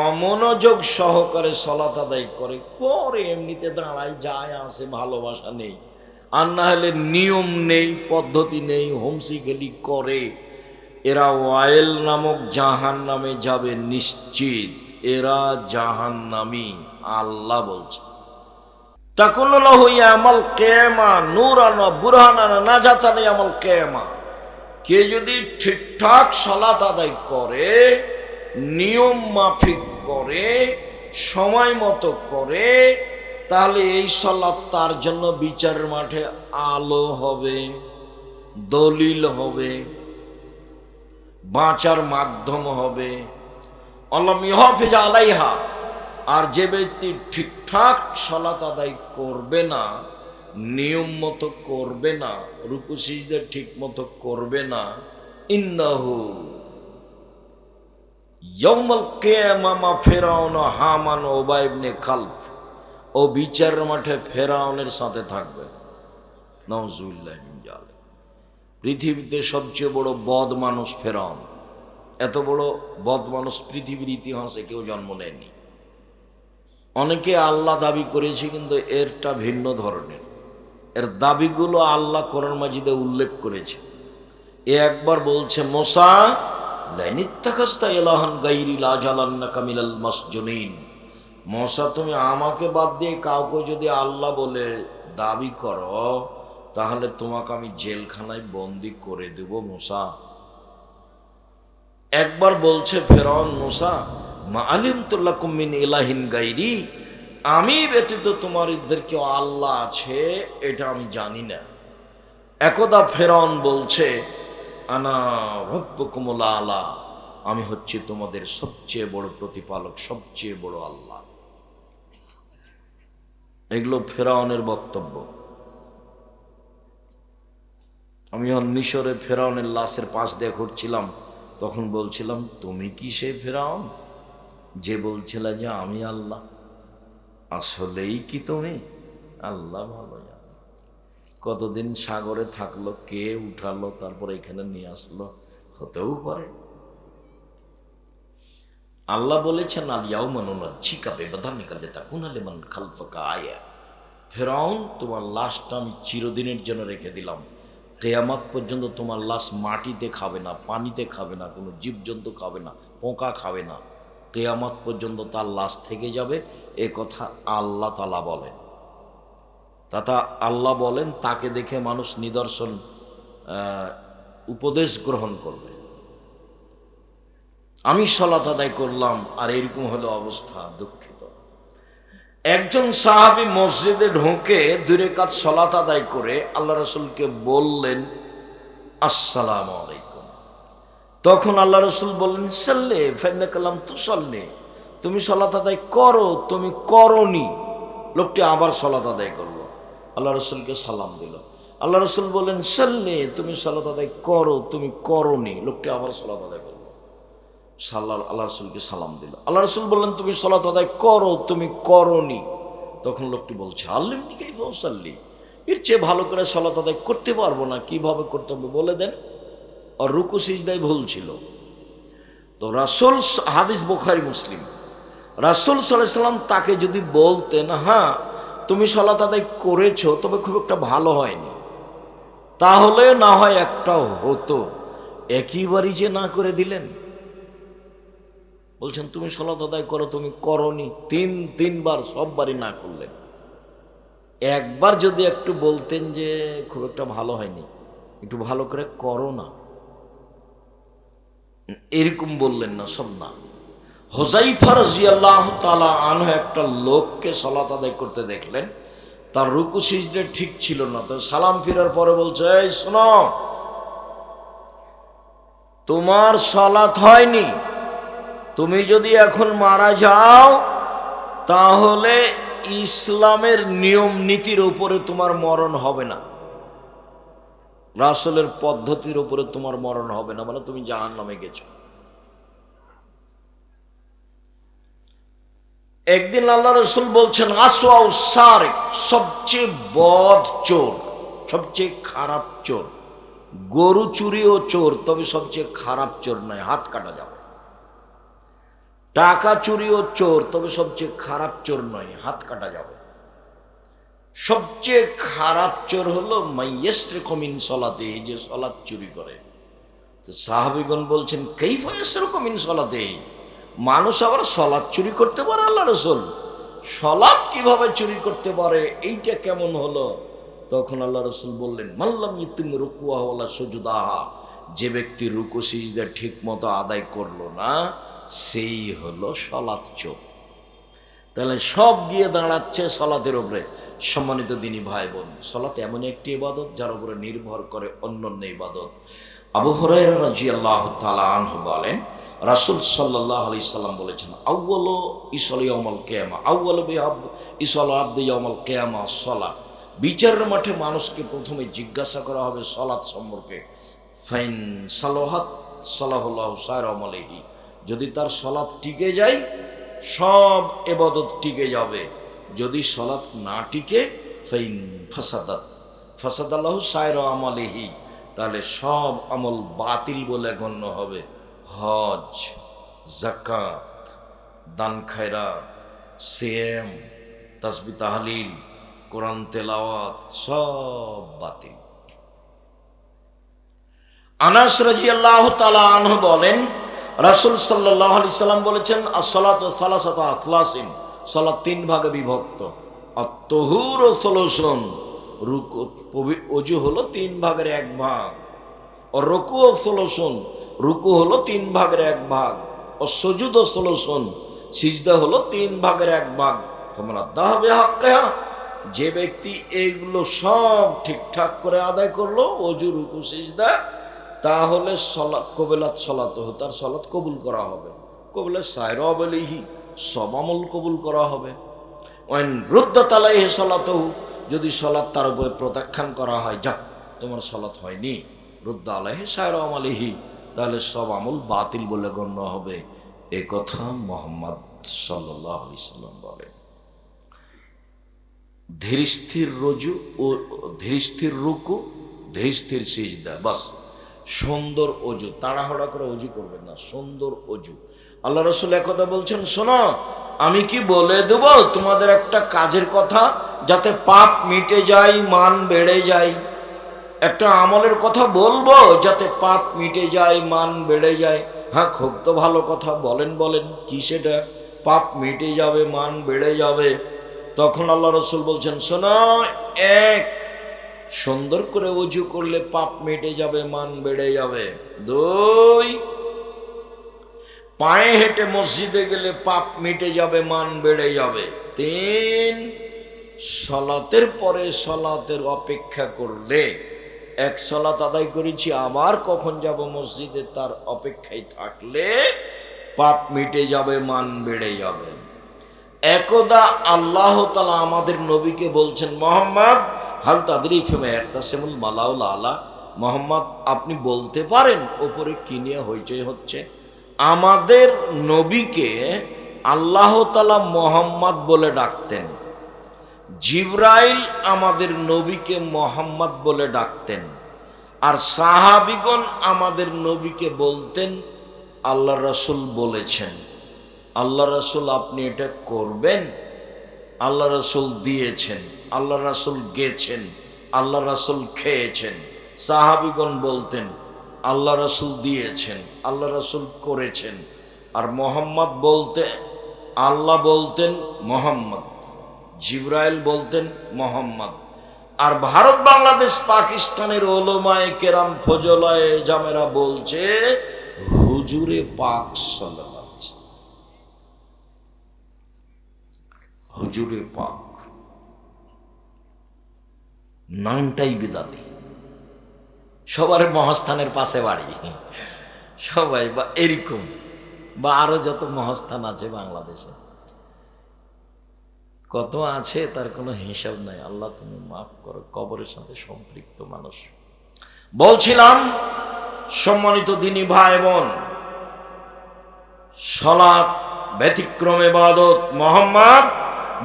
অমনোযোগ সহকারে সালাত আদায় করে এমনিতে দাঁড়ায় যায় আসে, ভালোবাসা নেই, আর না হলে নিয়ম নেই, পদ্ধতি নেই, হোমসি খেলি করে, এরা ওয়াইল নামক জাহান্নামে যাবে নিশ্চিত। এরা জাহান্নামী, আল্লাহ বলছে। তাকুল্লাহু ইয়ামাল কিয়ামা নূরান ওয়া বুরহানান নাজাতান ইয়ামাল কিয়ামা, কে যদি ঠিকঠাক সালাত আদায় করে, নিয়ম মাফিক করে, সময় মতো করে, তাহলে এই সালাত তার জন্য বিচারের মাঠে আলো হবে, দলিল হবে, বাঁচার মাধ্যম হবে। আল্লাহ মিহাফিজ আলাইহা, আর যে ব্যক্তি ঠিকঠাক সালাত আদায় করবে না, নিয়ম মতো করবে না, রুকু সিজদা ঠিক মতো করবে না, ইন্নাহু ইয়াউমাল কিয়ামা ফিরআউন হামান ও উবাই ইবনে খালফ, ও বিচারের মাঠে ফেরাউনের সাথে থাকবে। নাউজুবিল্লাহি মিন যালিক। পৃথিবীতে সবচেয়ে বড় বদ মানুষ ফেরাউন। এত বড় বদ মানুষ পৃথিবীর ইতিহাসে কেউ জন্ম নেয়নি। অনেকে আল্লাহ দাবি করেছে, কিন্তু এরটা ভিন্ন ধরনের। এর দাবিগুলো আল্লাহ কোরআন মাজিদে উল্লেখ করেছে। এ একবার বলছে মুসা লাইনিত্তাখাস্তা ইলাহান গায়রি লাজালান্নাকা মিনাল মাসজুনিন। মূসা, তুমি আমাকে বাদ দিয়ে কাউকে যদি আল্লাহ বলে দাবি করো তাহলে তোমাকে আমি জেলখানায় বন্দি করে দেব মূসা। একবার বলছে ফেরাউন, মূসা মা আলিমতু লাকুম মিন ইলাহিন গায়রি, আমি ব্যতীত তোমাদের কেউ আল্লাহ আছে এটা আমি জানি না। একদা ফেরাউন বলছে আনা রব্বুকুমুল আলা, আমি হচ্ছি তোমাদের সবচেয়ে বড় প্রতিপালক, সবচেয়ে বড় আল্লাহ। এগুলো ফেরাউনের বক্তব্য। আমি যখন মিশরে ফেরাউনের লাশের পাশ দিয়ে ঘুরছিলাম তখন বলছিলাম, তুমি কি সেই ফেরাউন যে বলছিল যে আমি আল্লাহ? আসলেই কি তুমি? আল্লাহ ভালো জানে। কতদিন সাগরে থাকলো, কে উঠালো, তারপরে এখানে নিয়ে আসলো, হতেও পারে। আল্লাহ বলেছেন আল ইয়াউমা নুনাজ্জিকা বিবাদানিকা লিতাকুনা লিমান খালফাকা আয়া। ফেরাউন, তোমার লাশটা আমি চিরদিনের জন্য রেখে দিলাম। কিয়ামত পর্যন্ত তোমার লাশ মাটিতে খাবে না, পানিতে খাবে না, কোনো জীবজন্তু খাবে না, পোকা খাবে না। কিয়ামত পর্যন্ত তার লাশ থেকে যাবে, এ কথা আল্লাহ তাআলা বলেন। তথা আল্লাহ বলেন তাকে দেখে মানুষ নিদর্শন উপদেশ গ্রহণ করবে। আমি সালাত আদায় করলাম আর এরকম হলো অবস্থা, দুঃখিত। একজন সাহাবী মসজিদে ঢোকে 2 রাকাত সালাত আদায় করে আল্লাহ রাসূলকে বললেন আসসালামু আলাইকুম। তখন আল্লাহ রাসূল বললেন সাল্লি ফাইন্নাকা লাম তুসাল্লি, তুমি সালাত আদায় করো, তুমি করনি। লোকটি আবার সালাত আদায় করলো, আল্লাহ রাসূলকে সালাম দিল। আল্লাহ রাসূল বললেন সাল্লি, তুমি সালাত আদায় করো, তুমি করনি। লোকটি আবার সালাত আদায় করলো, আল্লাহ রাসূলকে সালাম দিল। আল্লাহ রাসূল বললেন তুমি সালাত আদায় করো, তুমি করনি। তখন লোকটি বলছে আল্লিমনি কাইফা উসাল্লি, এর চেয়ে ভালো করে সালাত আদায় করতে পারবো না, কিভাবে করতে হবে বলে দেন। আর রুকু সিজদায় ভুল ছিল। তো রাসূল, হাদিস বুখারী মুসলিম, রাসূল সাল্লাল্লাহু আলাইহি সাল্লাম তাকে যদি বলতেন হ্যাঁ তুমি সালাত আদায় করেছো, তবে খুব একটা ভালো হয়নি, তাহলে না হয় একটাও হতো। একইবারই যে না করে দিলেন, বলছেন তুমি সালাত আদায় করো, তুমি করনি। 3বার সববারই না করলেন। একবার যদি একটু বলতেন যে খুব একটা ভালো হয়নি, একটু ভালো করে করো না, এরকম বললেন না, সব না। হুযায়ফা রাদিয়াল্লাহু তাআলা আনহু একটা লোককে সালাত আদায় করতে দেখলেন, তার রুকু সিজদা ঠিক ছিল না। তো সালাম ফিরার পরে বলছে এই শোনো, তোমার সালাত হয়নি, তুমি যদি এখন মারা যাও তাহলে ইসলামের নিয়ম নীতির উপরে তোমার মরণ হবে না, রাসূলের পদ্ধতির উপরে তোমার মরণ হবে না, মানে তুমি জাহান্নামে গেছো। একদিন আল্লাহ রাসূল বলছেন আসওয়াউ সারিক, সবচেয়ে বদ চোর, সবচেয়ে খারাপ চোর। গরু চুরিও চোর, তবে সবচেয়ে খারাপ চোর নয়, হাত কাটা যাবে। টাকা চুরিও চোর, তবে সবচেয়ে খারাপ চোর নয়, হাত কাটা যাবে। সবচেয়ে খারাপ চোর হলো মাইয়াসরিকু মিন সালাতে, যে সালাত চুরি করে। তো সাহাবীগণ বলছেন কাইফা ইয়াসরিকু মিন সালাতে, মানুষ আবার সালাত চুরি করতে পারে? আল্লাহ রাসূল, সালাত কিভাবে চুরি করতে পারে, এইটা কেমন হলো? তখন আল্লাহ রাসূল বললেন মাল্লাম ইউতিম রুকুআহা ওয়ালা সুজুদাহা, যে ব্যক্তি রুকু সিজদা ঠিক মতো আদায় করলো না সেই হলো সালাত চোর। তাহলে সব গিয়ে দাঁড়াচ্ছে সালাতের উপরে। সম্মানিত দিনী ভাই বোন, সালাত এমন একটি ইবাদত যার উপরে নির্ভর করে অন্যান্য ইবাদত। আবু হুরায়রা রাদিয়াল্লাহু তাআলা আনহু বলেন রাসূল সাল্লাল্লাহু আলাইহি সাল্লাম বলেছেন আউয়ালু ইসালি ইয়াউমাল কিয়ামা, আউয়ালু ইসাল আবদি ইয়াউমাল কিয়ামা সালাত। বিচারের মাঠে মানুষকে প্রথমে জিজ্ঞাসা করা হবে সালাত সম্পর্কে। ফাইন সালাহাত সালাহুল্লাহু সাইরা আমালিহি, যদি তার সালাত টিকে যায় সব ইবাদত টিকে যাবে, যদি সালাত না টিকে ফাইন ফাসাদাত ফাসাদাল্লাহু সাইরা আমালিহি, তাহলে সব আমল বাতিল বলে গণ্য হবে। হজ, যাকাত, দান খায়রাত, সিয়াম, তাসবিহ তাহলিল, কোরআন তেলাওয়াত সব বাতিল। আনাস রাদিয়াল্লাহু তাআলা আনহু বলেন, রাসূল সাল্লাল্লাহু আলাইহি সাল্লাম বলেছেন, as-salatu সালাসাতু আথলাসিন, সালাত তিন ভাগে বিভক্ত। আত-তাহুর ও সুলুসুন, রুকু ওযু হলো তিন ভাগের এক ভাগ। ও রুকু ও সুলুসুন, রুকু হলো তিন ভাগের এক ভাগ। ও সুজুদ ও সুলুসুন, সিজদা হলো তিন ভাগের এক ভাগ। তোমরা দাহাবে হাক্কাহা, যে ব্যক্তি এইগুলো সব ঠিকঠাক করে আদায় করলো, ওযু রুকু সিজদা, তাহলে সলাত কবিলাত সলাত, তার সলাত কবুল করা হবে। কবুলে সায়র আলাইহি, সব আমল কবুল করা হবে। ওয়াইন রুদ্দাত আলাইহি সলাতহু, যদি সলাত তার উপরে প্রত্যাখ্যান করা হয়, যাক তোমার সলাত হয়নি, রুদ্দা আলাইহি সায়র আলাইহি, তাহলে সব আমল বাতিল বলে গণ্য হবে। এ কথা মুহাম্মদ সাল্লাল্লাহু আলাইহি সাল্লাম বলেন। ধীরস্থির রজু ও ধীরস্থির রুকু, ধীরস্থির সিজদা, বাস। সুন্দর অজু, তাড়াহুড়া করে অজু করবেন না, সুন্দর অজু। আল্লাহ রাসূল একথা বলছেন, শোনো আমি কি বলে দেব তোমাদের একটা কাজের কথা, যাতে পাপ মিটে যায়, মান বেড়ে যায়। একটা আমলের কথা বলবো যাতে পাপ মিটে যায়, মান বেড়ে যায়। হ্যাঁ, খুব তো ভালো কথা, বলেন বলেন, কি সেটা? পাপ মিটে যাবে, মান বেড়ে যাবে। তখন আল্লাহ রাসূল বলছেন, শোনো, এক, সুন্দর করে ওযু করলে পাপ মিটে যাবে, মান বেড়ে যাবে। দুই, পায়ে হেঁটে মসজিদে গেলে পাপ মিটে যাবে, মান বেড়ে যাবে। তিন, সলাতের পরে সলাতের অপেক্ষা করলে, এক সলাত আদায় করেছি আবার কখন যাব মসজিদে, তার অপেক্ষায় থাকলে পাপ মিটে যাবে, মান বেড়ে যাবে। একদা আল্লাহ তাআলা আমাদের নবীকে বলছেন, মুহাম্মদ হাল তাদরি ফিমা ইয়াকতাসিমুল মালাউল আলা, মুহাম্মদ আপনি বলতে পারেন ওপরে কি নিয়ে হইচই হচ্ছে? আমাদের নবীকে আল্লাহ তাআলা মুহাম্মদ বলে ডাকতেন, জিবরাইল আমাদের নবীকে মুহাম্মদ বলে ডাকতেন, আর সাহাবীগণ আমাদের নবীকে বলতেন আল্লাহ রাসূল বলেছেন। আল্লাহ রাসূল আপনি এটা করবেন, আল্লাহ রাসূল দিয়েছেন, আল্লাহ রাসূল গেছেন, আল্লাহ রাসূল খেয়েছেন। সাহাবীগণ বলতেন আল্লাহ রাসূল দিয়েছেন, আল্লাহ রাসূল করেছেন। আর মুহাম্মদ বলতে, আল্লাহ বলতেন মুহাম্মদ, জিবরাইল বলতেন মুহাম্মদ। আর ভারত, বাংলাদেশ, পাকিস্তানের ওলামায়ে কেরাম, ফজলায়ে জামেরা বলছে হুজুরে পাক সাল্লাল্লাহু আলাইহি ওয়াসাল্লাম, হুজুরে পাক। নামটাই বিদাতি। সবার মহাস্থানের পাশে বাড়ি, সবাই বা এরকম, বা আরো যত মহাস্থান আছে বাংলাদেশে, কত আছে তার কোনো হিসাব নাই। আল্লাহ তুমি মাফ করো, কবরের সাথে সম্পৃক্ত মানুষ। বলছিলাম সম্মানিত দিনী ভাই বোন, সালাত ব্যতিক্রম ইবাদত। মুহাম্মদ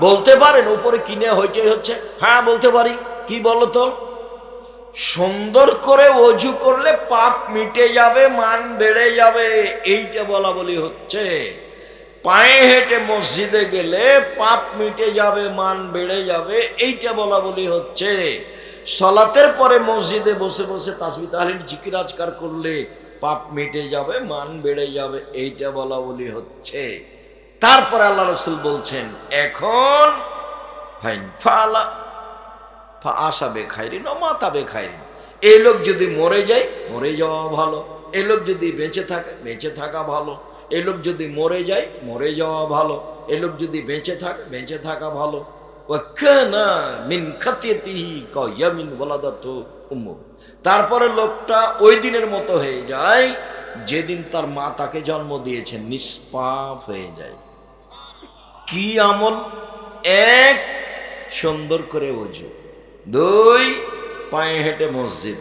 বলতে পারেন উপরে কিনে হইচই হচ্ছে? হ্যাঁ বলতে পারি। কি বলতো? সুন্দর করে ওযু করলে পাপ মিটে যাবে, মান বেড়ে যাবে, এইটা বলা বলি হচ্ছে। পায়ে হেঁটে মসজিদে গেলে পাপ মিটে যাবে, মান বেড়ে যাবে, এইটা বলা বলি হচ্ছে। সলাতের পরে মসজিদে বসে বসে তাসবিহ তাহলিল জিকির আজকার করলে পাপ মিটে যাবে, মান বেড়ে যাবে, এইটা বলা বলি হচ্ছে। তারপরে আল্লাহ রাসূল বলছেন, এখন ফাইন ফালা ফা আশা বেখাইরিন ও মাতা বেখাইরিন, এই লোক যদি মরে যায়, মরে যাওয়া ভালো। এই লোক যদি বেঁচে থাকে, বেঁচে থাকা ভালো। এই লোক যদি মরে যায়, মরে যাওয়া ভালো। এই লোক যদি বেঁচে থাকে, বেঁচে থাকা ভালো। ওয়াকানা মিন খাতিয়াতিহি কায়ামিন ওয়ালাদাতু উম্মু, তারপরে লোকটা ওই দিনের মতো হয়ে যায় যেদিন তার মা তাকে জন্ম দিয়েছেন, নিষ্পাপ হয়ে যায়। কি আমল? এক, সুন্দর করে ওযু। দুই, পায়ে হেঁটে মসজিদ।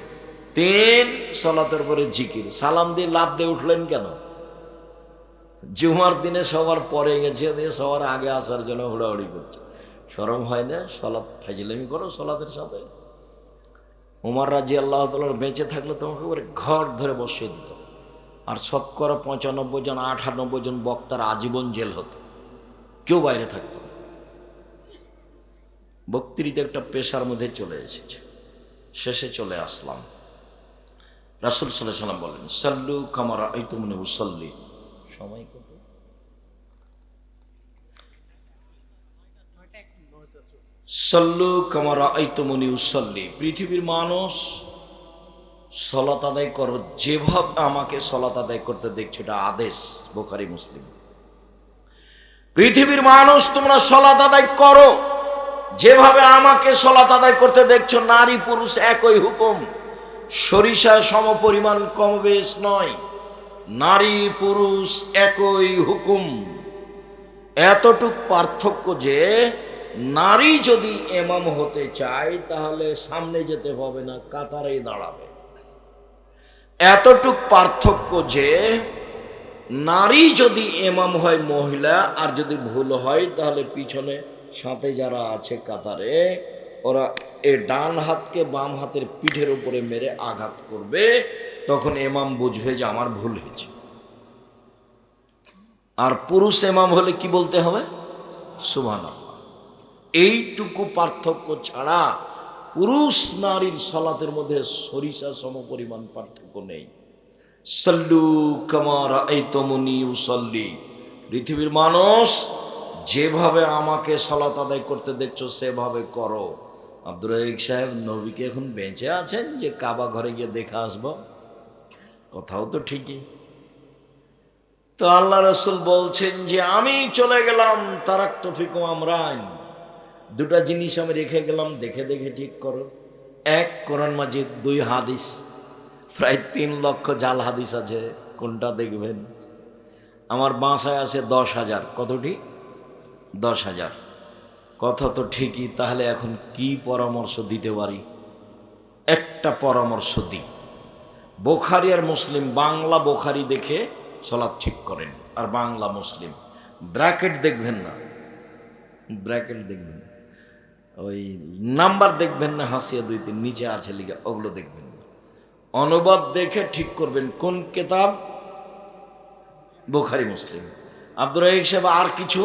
তিন, সালাতের পরে জিকির। সালাম দিয়ে লাফ দিয়ে উঠলেন কেন? জুমার দিনে সবার পরে গেছে, দিয়ে সবার আগে আসার জন্য হুড়াহুড়ি করছে। শরম হয় না? সলাত ফাজিলামি করো সলাতের সাথে। উমর রাদিয়াল্লাহু তাআলা বেঁচে থাকলে তোমাকে করে ঘর ধরে বসিয়ে দিত, আর শতকরা 95 জন 98 জন বক্তার আজীবন জেল হতো, কেউ বাইরে থাকতো। বক্তৃতা একটা পেশার মধ্যে চলে এসেছে। শেষে চলে আসলাম। রাসূল সাল্লাল্লাহু আলাইহি ওয়াসাল্লাম বলেন, সাল্লু কামা রাআইতুমুনি উসাল্লি। সময় কত? সাল্লু কামা রাআইতুমুনি উসাল্লি। পৃথিবীর মানুষ সালাত আদায় করো যেভাবে আমাকে সালাত আদায় করতে দেখছো, এটা আদেশ, বুখারী মুসলিম। পৃথিবীর মানুষ তোমরা সালাত আদায় করো যেভাবে আমাকে সালাত আদায় করতে দেখছো। নারী পুরুষ একই হুকুম, সরিষা সমপরিমাণ কম বেশ নয়, নারী পুরুষ একই হুকুম। এতটুক পার্থক্য যে নারী যদি ইমাম হতে চায় তাহলে সামনে যেতে হবে না, কাতারেই দাঁড়াবে। এতটুক পার্থক্য যে নারী যদি ইমাম হয় মহিলা, আর যদি ভুল হয় তাহলে পিছনে সাথে যারা আছে কাতারে, ওরা এ ডান হাতকে বাম হাতের পিঠের উপরে মেরে আঘাত করবে, তখন ইমাম বুঝবে যে আমার ভুল হয়েছে। আর পুরুষ ইমাম হলে কি বলতে হবে? সুবহানাল্লাহ। এইটুকু পার্থক্য ছাড়া পুরুষ নারীর সালাতের মধ্যে সরিষা সমপরিমাণ পার্থক্য নেই। সাল্লু কামা রাআইতুমুনি উসাল্লি। পৃথিবীর মানুষ যেভাবে আমাকে সালাত আদায় করতে দেখছো সেভাবে করো। আব্দুর রাজ্জাক সাহেব, নবীকে এখন বেঁচে আছেন যে কাবা ঘরে গিয়ে দেখে আসবো? কথাও তো ঠিকই। তো আল্লাহ রাসূল বলছেন যে আমি চলে গেলাম, তারাক্তু ফিকুম আমরান, দুটা জিনিস আমি রেখে গেলাম, দেখে দেখে ঠিক করো। এক, কোরআন মাজিদ, দুই, হাদিস। প্রায় 3 লক্ষ জাল হাদিস আছে, কোনটা দেখবেন? আমার বাসায় আছে 10,000। কতটি? 10,000। কথা তো ঠিকই। তাহলে এখন কি পরামর্শ দিতে পারি? একটা পরামর্শ দিই। বুখারী আর মুসলিম, বাংলা বুখারী দেখে সালাত ঠিক করেন, আর বাংলা মুসলিম। ব্র্যাকেট দেখবেন না, ব্র্যাকেট দেখবেন, ওই নাম্বার দেখবেন না, হাসিয়া 2-3 নিচে আছে লিখা, ওগুলো দেখবেন না। অনুবাদ দেখে ঠিক করবেন কোন কিতাব। বুখারী মুসলিম। আব্দুর রাজ্জাক সাহেব, আর কিছু?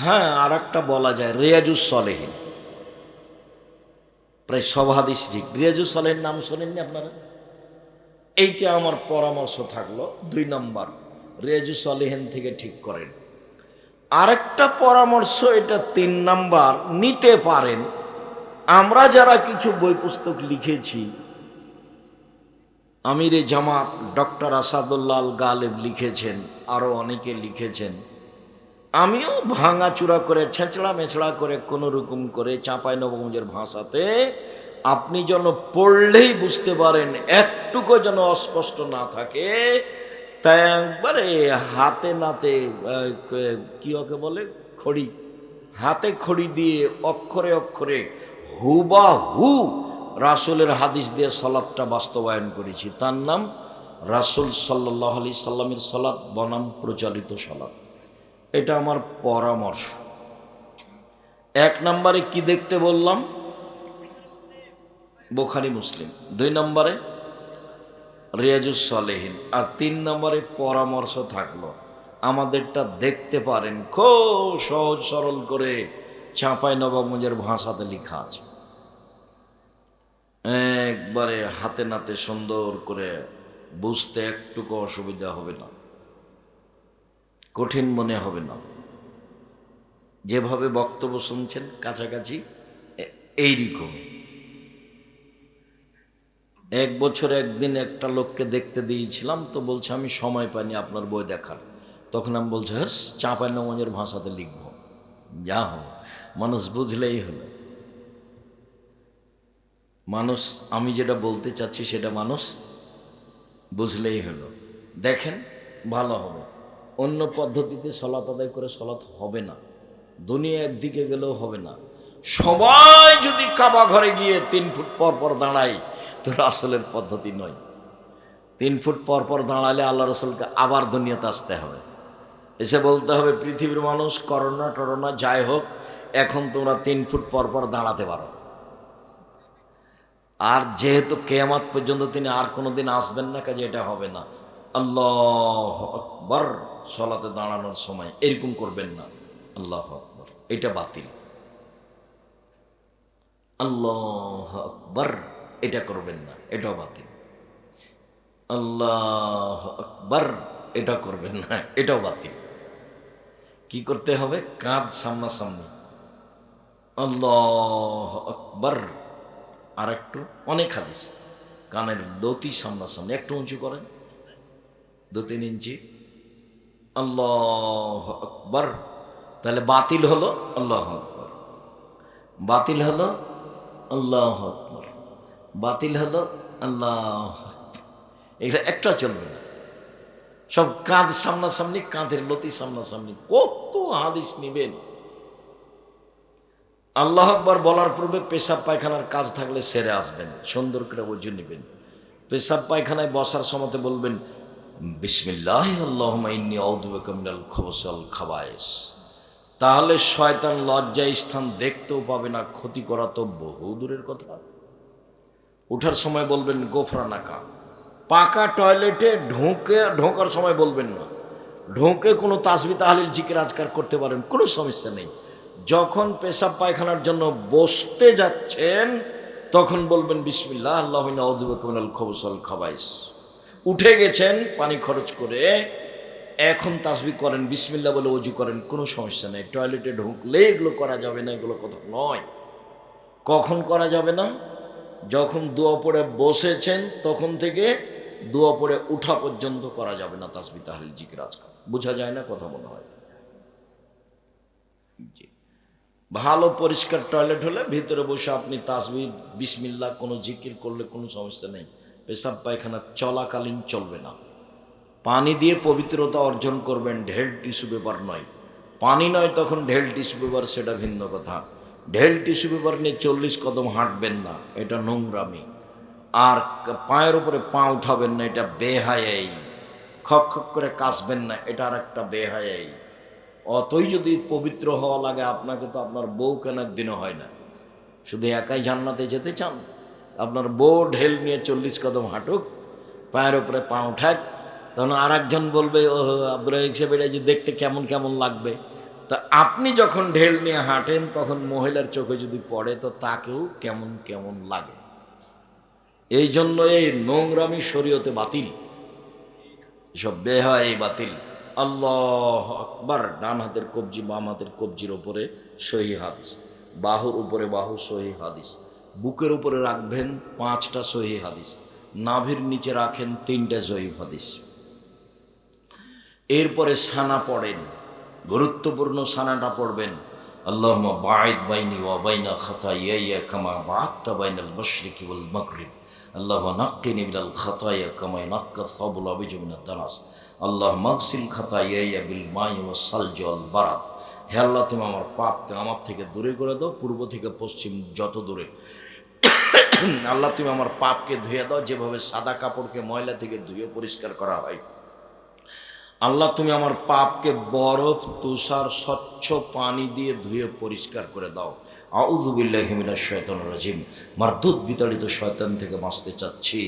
হ্যাঁ, আর একটা বলা যায়, রিয়াজুস সলেহিন। প্রায় সব হাদিস ঠিক। রিয়াজুস সলেহিন নাম শোনেননি আপনারা? এইটা আমার পরামর্শ থাকলো। 2 নম্বর, রিয়াজুস সলেহিন থেকে ঠিক করেন। আরেকটা পরামর্শ, এটা 3 নাম্বার, নিতে পারেন। আমরা যারা কিছু বই পুস্তক লিখেছি, আমিরে জামাত ডক্টর আসাদুল্লাহ আল গালেব লিখেছেন, আরও অনেকে লিখেছেন। আমিও ভাঙাচুরা করে, ছেঁচড়া মেছড়া করে, কোনো রকম করে চাঁপাইনবাবগঞ্জের ভাষাতে আপনি যেন পড়লেই বুঝতে পারেন, একটুকু যেন অস্পষ্ট না থাকে, তাই একবারে হাতে নাতে, কি ওকে বলে, খড়ি, হাতে খড়ি দিয়ে অক্ষরে অক্ষরে হুবাহু রাসূলের হাদিস দিয়ে সালাতটা বাস্তবায়ন করেছি। তার নাম রাসূল সাল্লাল্লাহু আলাইহি সাল্লামের সালাত বনাম প্রচলিত সালাত। এটা আমার পরামর্শ। 1 নম্বরে কি দেখতে বললাম? বুখারী মুসলিম। 2 নম্বরে রিয়াজুস সলেহিন। আর 3 নম্বরে পরামর্শ থাকলো, আমাদেরটা দেখতে পারেন, খুব সহজ সরল করে চাঁপাইনবাবগঞ্জের ভাষাতে লেখা আছে, একবারে হাতে নাতে সুন্দর করে, বুঝতে একটুকু অসুবিধা হবে না, কঠিন মনে হবে না। যেভাবে বক্তব্য শুনছেন কাছাকাছি এইরকমই। 1 বছর একদিন একটা লোককে দেখতে দিয়েছিলাম, তো বলছে আমি সময় পাইনি আপনার বই দেখার। তখন আমি বলছি, হ্যাঁ, চাঁপাইনবাবগঞ্জের ভাষাতে লিখব। যা হোক, মানুষ বুঝলেই হলো। মানুষ, আমি যেটা বলতে চাচ্ছি সেটা মানুষ বুঝলেই হলো। দেখেন, ভালো হবে। অন্য পদ্ধতিতে সালাত আদায় করে সালাত হবে না, দুনিয়া একদিকে গেলেও হবে না। সবাই যদি কাবা ঘরে গিয়ে 3 ফুট পর পর দাঁড়ায়, তো রাসূলের পদ্ধতি নয়। 3 ফুট পর পর দাঁড়ালে আল্লাহ রাসূলকে আবার দুনিয়াতে আসতে হবে, এসে বলতে হবে, পৃথিবীর মানুষ করোনা টরোনা যাই হোক, এখন তোমরা 3 ফুট পর পর দাঁড়াতে পারো। আর যেহেতু কিয়ামত পর্যন্ত তিনি আর কোনোদিন আসবেন না, কাজে এটা হবে না। আল্লাহু আকবার, সালাতে দাঁড়ানোর সময় এরকম করবেন না, আল্লাহু আকবার, এটা বাতিল। আল্লাহু আকবার, এটা করবেন না, এটাও বাতিল। আল্লাহ আকবার, এটা করবেন না, এটাও বাতিল। কি করতে হবে? কাঁধ সামনাসামনি, আল্লাহ আকবার। আর একটু, অনেক হাদিস, কানের লতি সামনাসামনি, একটু উঁচু করেন 2-3 ইঞ্চি, আল্লাহ আকবার। তাহলে বাতিল হলো আল্লাহ আকবার, বাতিল হলো আল্লাহ আকবার, বাতিল হলো আল্লাহ। এটা একটা চলবে না, সব কাঁধ সামনাসামনি, কাঁধের লতি সামনাসামনি। কত হাদিস নিবেন? আল্লাহ আকবার বলার পূর্বে পেশাব পায়খানার কাজ থাকলে সেরে আসবেন, সুন্দর করে ওযু নেবেন। পেশাব পায়খানায় বসার সময়তে বলবেন বিসমিল্লাহ আল্লাহুম্মা ইন্নী আউযু বিকা মিনাল খুবুসি ওয়াল খাবায়েস। তাহলে শয়তান লজ্জায় স্থান দেখতেও পাবে না, ক্ষতি করা তো বহু দূরের কথা। উঠার সময় বলবেন গোফরানাকা। পাকা টয়লেটে ঢোকার সময় বলবেন না, ঢোকে কোনো তাসবিহ তাহলিল জিকির আজকার করতে পারেন, কোনো সমস্যা নেই। যখন পেশাব পায়খানার জন্য বসতে যাচ্ছেন তখন বলবেন বিসমিল্লাহ আল্লাহুম্মা ইন্নী আউযু বিকা মিনাল খুবুসি ওয়াল খাবায়েস। উঠে গেছেন পানি খরচ করে, এখন তাসবিহ করেন, বিসমিল্লাহ বলে ওযু করেন, কোনো সমস্যা নেই। টয়লেটে ঢুকলে এগুলো করা যাবে না, এগুলো কথা নয়। কখন করা যাবে না? যখন দোয়া পড়ে বসেছেন তখন থেকে দোয়া পড়ে উঠা পর্যন্ত করা যাবে না তাসবিহ তাহলিল জিকির আজকার। বোঝা যায় না কথা? মনে হয় জি। ভালো পরিষ্কার টয়লেট হলে ভিতরে বসে আপনি তাসবিহ বিসমিল্লাহ কোনো জিকির করলে কোনো সমস্যা নেই। পেশাব পায়খানা চলাকালীন চলবে না। পানি দিয়ে পবিত্রতা অর্জন করবেন, ঢেল টিস্যু পেপার নয়। পানি নয় তখন ঢেল টিস্যু পেপার, সেটা ভিন্ন কথা। ঢেল টিস্যু পেপার নিয়ে 40 কদম হাঁটবেন না, এটা নোংরামি। আর পায়ের উপরে পা উঠাবেন না, এটা বেহায়াই। খক খক করে কাশবেন না, এটা আর একটা বেহায়াই। অতই যদি পবিত্র হওয়া লাগে আপনাকে, তো আপনার বউ কেন একদিনও হয় না? শুধু একাই জান্নাতে যেতে চান? আপনার বউ ঢেল নিয়ে 40 কদম হাঁটুক, পায়ের উপরে পা উঠাক, তখন আর একজন বলবে ও আব্দুল রাজ্জাক সাহেব এটা যে দেখতে কেমন কেমন লাগবে। তা আপনি যখন ঢেল নিয়ে হাঁটেন তখন মহিলার চোখে যদি পড়ে তো তাকেও কেমন কেমন লাগে। এই জন্য এই নোংরামি শরীয়তে বাতিল, এসব বেহায় বাতিল। আল্লাহ আকবার। ডান হাতের কবজি বাম হাতের কবজির ওপরে সহিহ হাদিস, বাহুর উপরে বাহু সহিহ হাদিস, বুকের উপরে রাখবেন 5টা সহিহ হাদিস, নাভির নিচে রাখেন 3টে সহিহ হাদিস। এরপরে সানা পড়েন, গুরুত্বপূর্ণ সানাটা পড়বেন আল্লাহুম্মা বাঈদ বাইনি ওয়া বাইনা খাতায়ায়া কামা বা'আদতা বাইনাল মাশরিকি ওয়াল মাগরিব। আল্লাহুম্মা নাক্কিনি মিনাল খাতায়া কামা ইয়ানক্কা আস-সাবুল আবিজু মিনাদ দানাস। আল্লাহুম্মা আগসিল খাতায়ায়া বিল মাই ওয়াস সালজি ওয়াল বারাদ। হে আল্লাহ, তুমি আমার পাপকে আমার থেকে দূরে করে দাও, পূর্ব থেকে পশ্চিম যত দূরে। আল্লাহ, তুমি আমার পাপকে ধুয়ে দাও যেভাবে সাদা কাপড়কে ময়লা থেকে ধুয়ে পরিষ্কার করা হয়। আল্লাহ, তুমি আমার পাপকে বরফ তুষার স্বচ্ছ পানি দিয়ে ধুয়ে পরিষ্কার করে দাও। আউযু বিল্লাহি মিনাশ শাইতানির রাজিম। মারদুদ বিতাড়িত শয়তান থেকে বাঁচতে চাচ্ছি।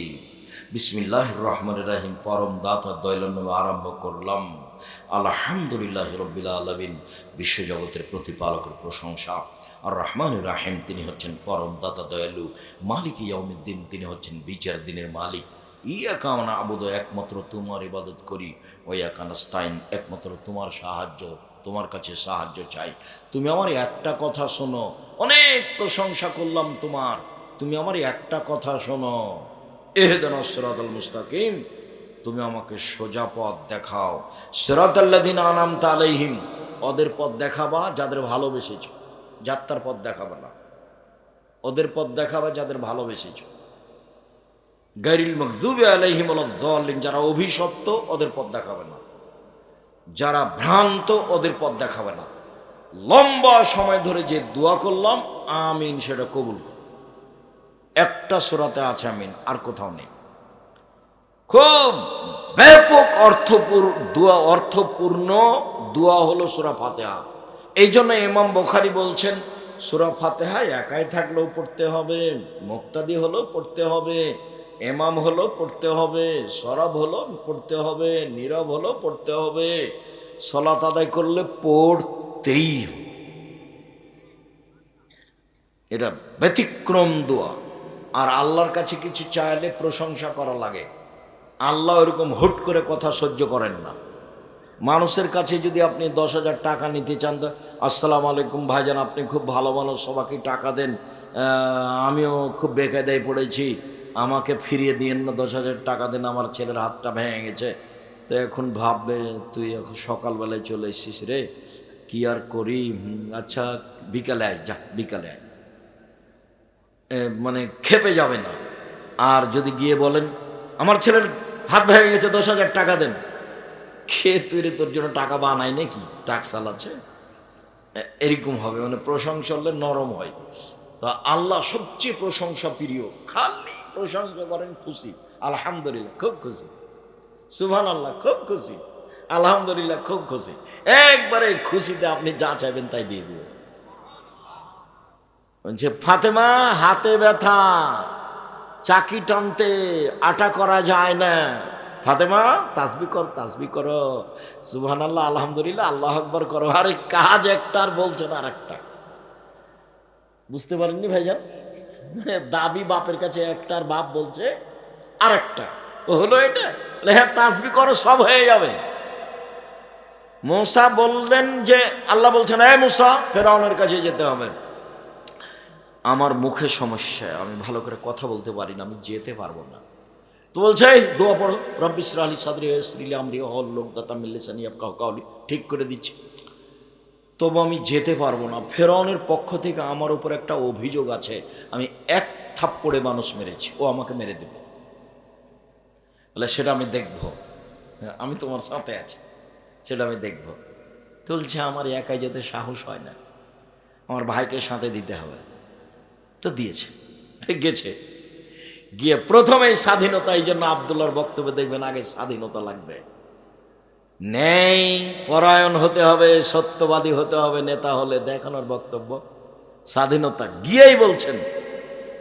বিসমিল্লাহির রহমানির রহিম। পরম দাতা দয়ালুর নামে আরম্ভ করলাম। আলহামদুলিল্লাহি রাব্বিল আলামিন। বিশ্বজগতের প্রতিপালকের প্রশংসা। আর রহমানির রাহিম, তিনি হচ্ছেন পরম দাতা দয়ালু। মালিক ইয়াউমিদ্দিন, তিনি হচ্ছেন বিচার দিনের মালিক। ইয়াকা না'বুদু, একমাত্র তোমার ইবাদত করি। ওয়া ইয়াকা নাস্তাইন, একমাত্র তোমার সাহায্য, তোমার কাছে সাহায্য চাই। তুমি আমার একটা কথা শোনো। অনেক প্রশংসা করলাম তোমার, তুমি আমার একটা কথা শোনো। ইহদিনাস সিরাতাল মুস্তাকিম, তুমি আমাকে সোজা পথ দেখাও। সিরাতাল্লাযিনা আনআমতা আলাইহিম, ওদের পথ দেখাবা যাদের ভালোবেসেছ, যাত্রার পথ দেখাবা না। ওদের পথ দেখাবা যাদের ভালোবেসেছ। গায়রিল মাগযুবি আলাইহিম ওয়ালাদ-দাল্লিন, যারা অভিশপ্ত ওদের পথ দেখাবে না, যারা ভ্রান্ত ওদের পথ দেখাবে না। লম্বা সময় ধরে যে দোয়া করলাম আমিন, সেটা কবুল করো। একটা সূরাতে আছে আমিন, আর কোথাও নেই। খুব ব্যাপক অর্থপূর্ণ দোয়া হলো সূরা ফাতিহা। এই জন্য ইমাম বুখারী বলছেন সূরা ফাতিহা একাই থাকলেও পড়তে হবে, মুক্তাদি হলেও পড়তে হবে, ইমাম হলো পড়তে হবে, সরব হলো পড়তে হবে, নীরব হলো পড়তে হবে, সালাত আদায় করলে পড়তেই হবে। এটা ব্যতিক্রম দোয়া। আর আল্লাহর কাছে কিছু চাইলে প্রশংসা করা লাগে। আল্লাহ ওরকম হুট করে কথা সহ্য করেন না। মানুষের কাছে যদি আপনি 10,000 টাকা নিতে চান তো, আসসালামু আলাইকুম ভাইজান, আপনি খুব ভালো মানুষ, সবাইকে টাকা দেন, আমিও খুব বেকায়দায় পড়েছি, আমাকে ফিরিয়ে দিয়েন না, 10,000 টাকা দেন, আমার ছেলের হাতটা ভেঙে গেছে। তো এখন ভাববে তুই এখন সকালবেলায় চলে এসেছিস রে, কি আর করি, আচ্ছা বিকালে আয়, যা বিকালে আয়, মানে খেপে যাবে না। আর যদি গিয়ে বলেন আমার ছেলের হাত ভেঙে গেছে, 10,000 টাকা দেন, খেয়ে তুই রে তোর জন্য টাকা বানাই নাকি, টাক চালাচ্ছে, এরকম হবে। মানে প্রশংসা হলে নরম হয়। তা আল্লাহ সবচেয়ে প্রশংসা প্রিয়, খালি প্রশংসা করেন, খুশি, আলহামদুলিল্লাহ খুব খুশি, সুবহানাল্লাহ খুব খুশি, আলহামদুলিল্লাহ খুব খুশি, একবারে খুশিতে আপনি যা চাইবেন তাই দিয়ে দিবেন। বলছে ফাতেমা হাতে ব্যথা, চাকি টানতে আটা করা যায় না, ফাতেমা তাসবিহ কর, তাসবিহ করো, সুবহানাল্লাহ আলহামদুলিল্লাহ আল্লাহু আকবার করো। আরে কাজ একটার বলছেন আর একটা, বুঝতে পারেননি ভাইজান? দাবি বাপের কাছে একটার, বাপ বলছে আর একটা, হলো এটা, হ্যাঁ তাসবিহ করো সব হয়ে যাবে। মূসা বললেন যে, আল্লাহ বলছেন এই মূসা ফেরাউনের কাছে যেতে হবে, আমার মুখে সমস্যা, আমি ভালো করে কথা বলতে পারি না, আমি যেতে পারবো না। তো বলছে এই দোয়া পড়ো, রব্বি ইশরাহ লি সাদরি ওয়াইসির লি আমরি ওয়াহলুল উকদাতাম মিন লিসানি ইয়াফকাহু কাওলি, ঠিক করে দিচ্ছি, তবু আমি যেতে পারবো না। ফেরাউনের পক্ষ থেকে আমার উপর একটা অভিযোগ আছে, আমি এক থাপ্পড়ে মানুষ মেরেছি, ও আমাকে মেরে দেবে, বলে সেটা আমি দেখবো, আমি তোমার সাথে আছি, সেটা আমি দেখবো। বলছে আমার একাই যেতে সাহস হয় না, আমার ভাইকে সাথে দিতে হবে। তো দিয়েছে, গেছে, গিয়ে প্রথমেই স্বাধীনতা, এই জন্য আব্দুল্লাহর বক্তব্যে দেখবেন আগে স্বাধীনতা লাগবে, নেই পরায়ণ হতে হবে, সত্যবাদী হতে হবে, নেতা হলে দেখানোর বক্তব্য স্বাধীনতা। গিয়েই বলছেন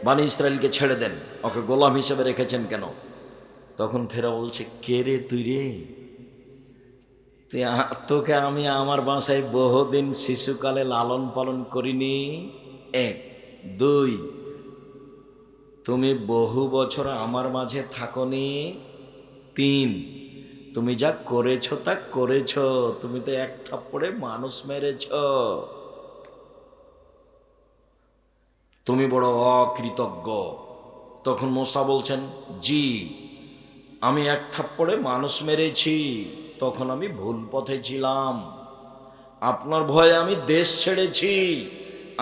বনি ইসরাইলকে ছেড়ে দেন, ওকে গোলাম হিসেবে রেখেছেন কেন? তখন ফেরা বলছে কে রে তুই রে, তোকে আমি আমার বাসায় বহুদিন শিশুকালে লালন পালন করিনি, এক, দুই তুমি বহু বছর আমার মাঝে থাকনি, তিন তুমি যা করেছো তা করেছো, তুমি তো এক থাপ্পড়ে মানুষ মেরেছ, তুমি বড় অকৃতজ্ঞ। তখন মূসা বলছেন জি আমি এক থাপ্পড়ে মানুষ মেরেছি, তখন আমি ভুল পথে ছিলাম, আপনার ভয়ে আমি দেশ ছেড়েছি,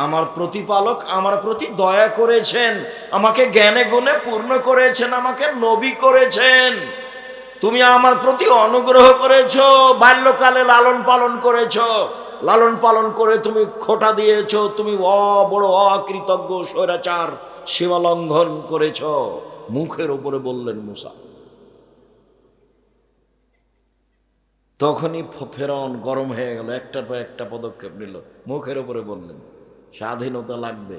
আমার প্রতিপালক আমার প্রতি দয়া করেছেন, আমাকে জ্ঞানে গুণে পূর্ণ করেছেন, আমাকে নবী করেছেন, তুমি আমার প্রতি অনুগ্রহ করেছো, বাল্যকালে লালন পালন করেছো, লালন পালন করে তুমি খোটা দিয়েছো, তুমি বড় অকৃতজ্ঞ স্বৈরাচার, সীমা লঙ্ঘন করেছ। মুখের ওপরে বললেন মূসা। তখনই ফেরাউন গরম হয়ে গেল, একটার পর একটা পদক্ষেপ নিল, মুখের ওপরে বললেন স্বাধীনতা লাগবে,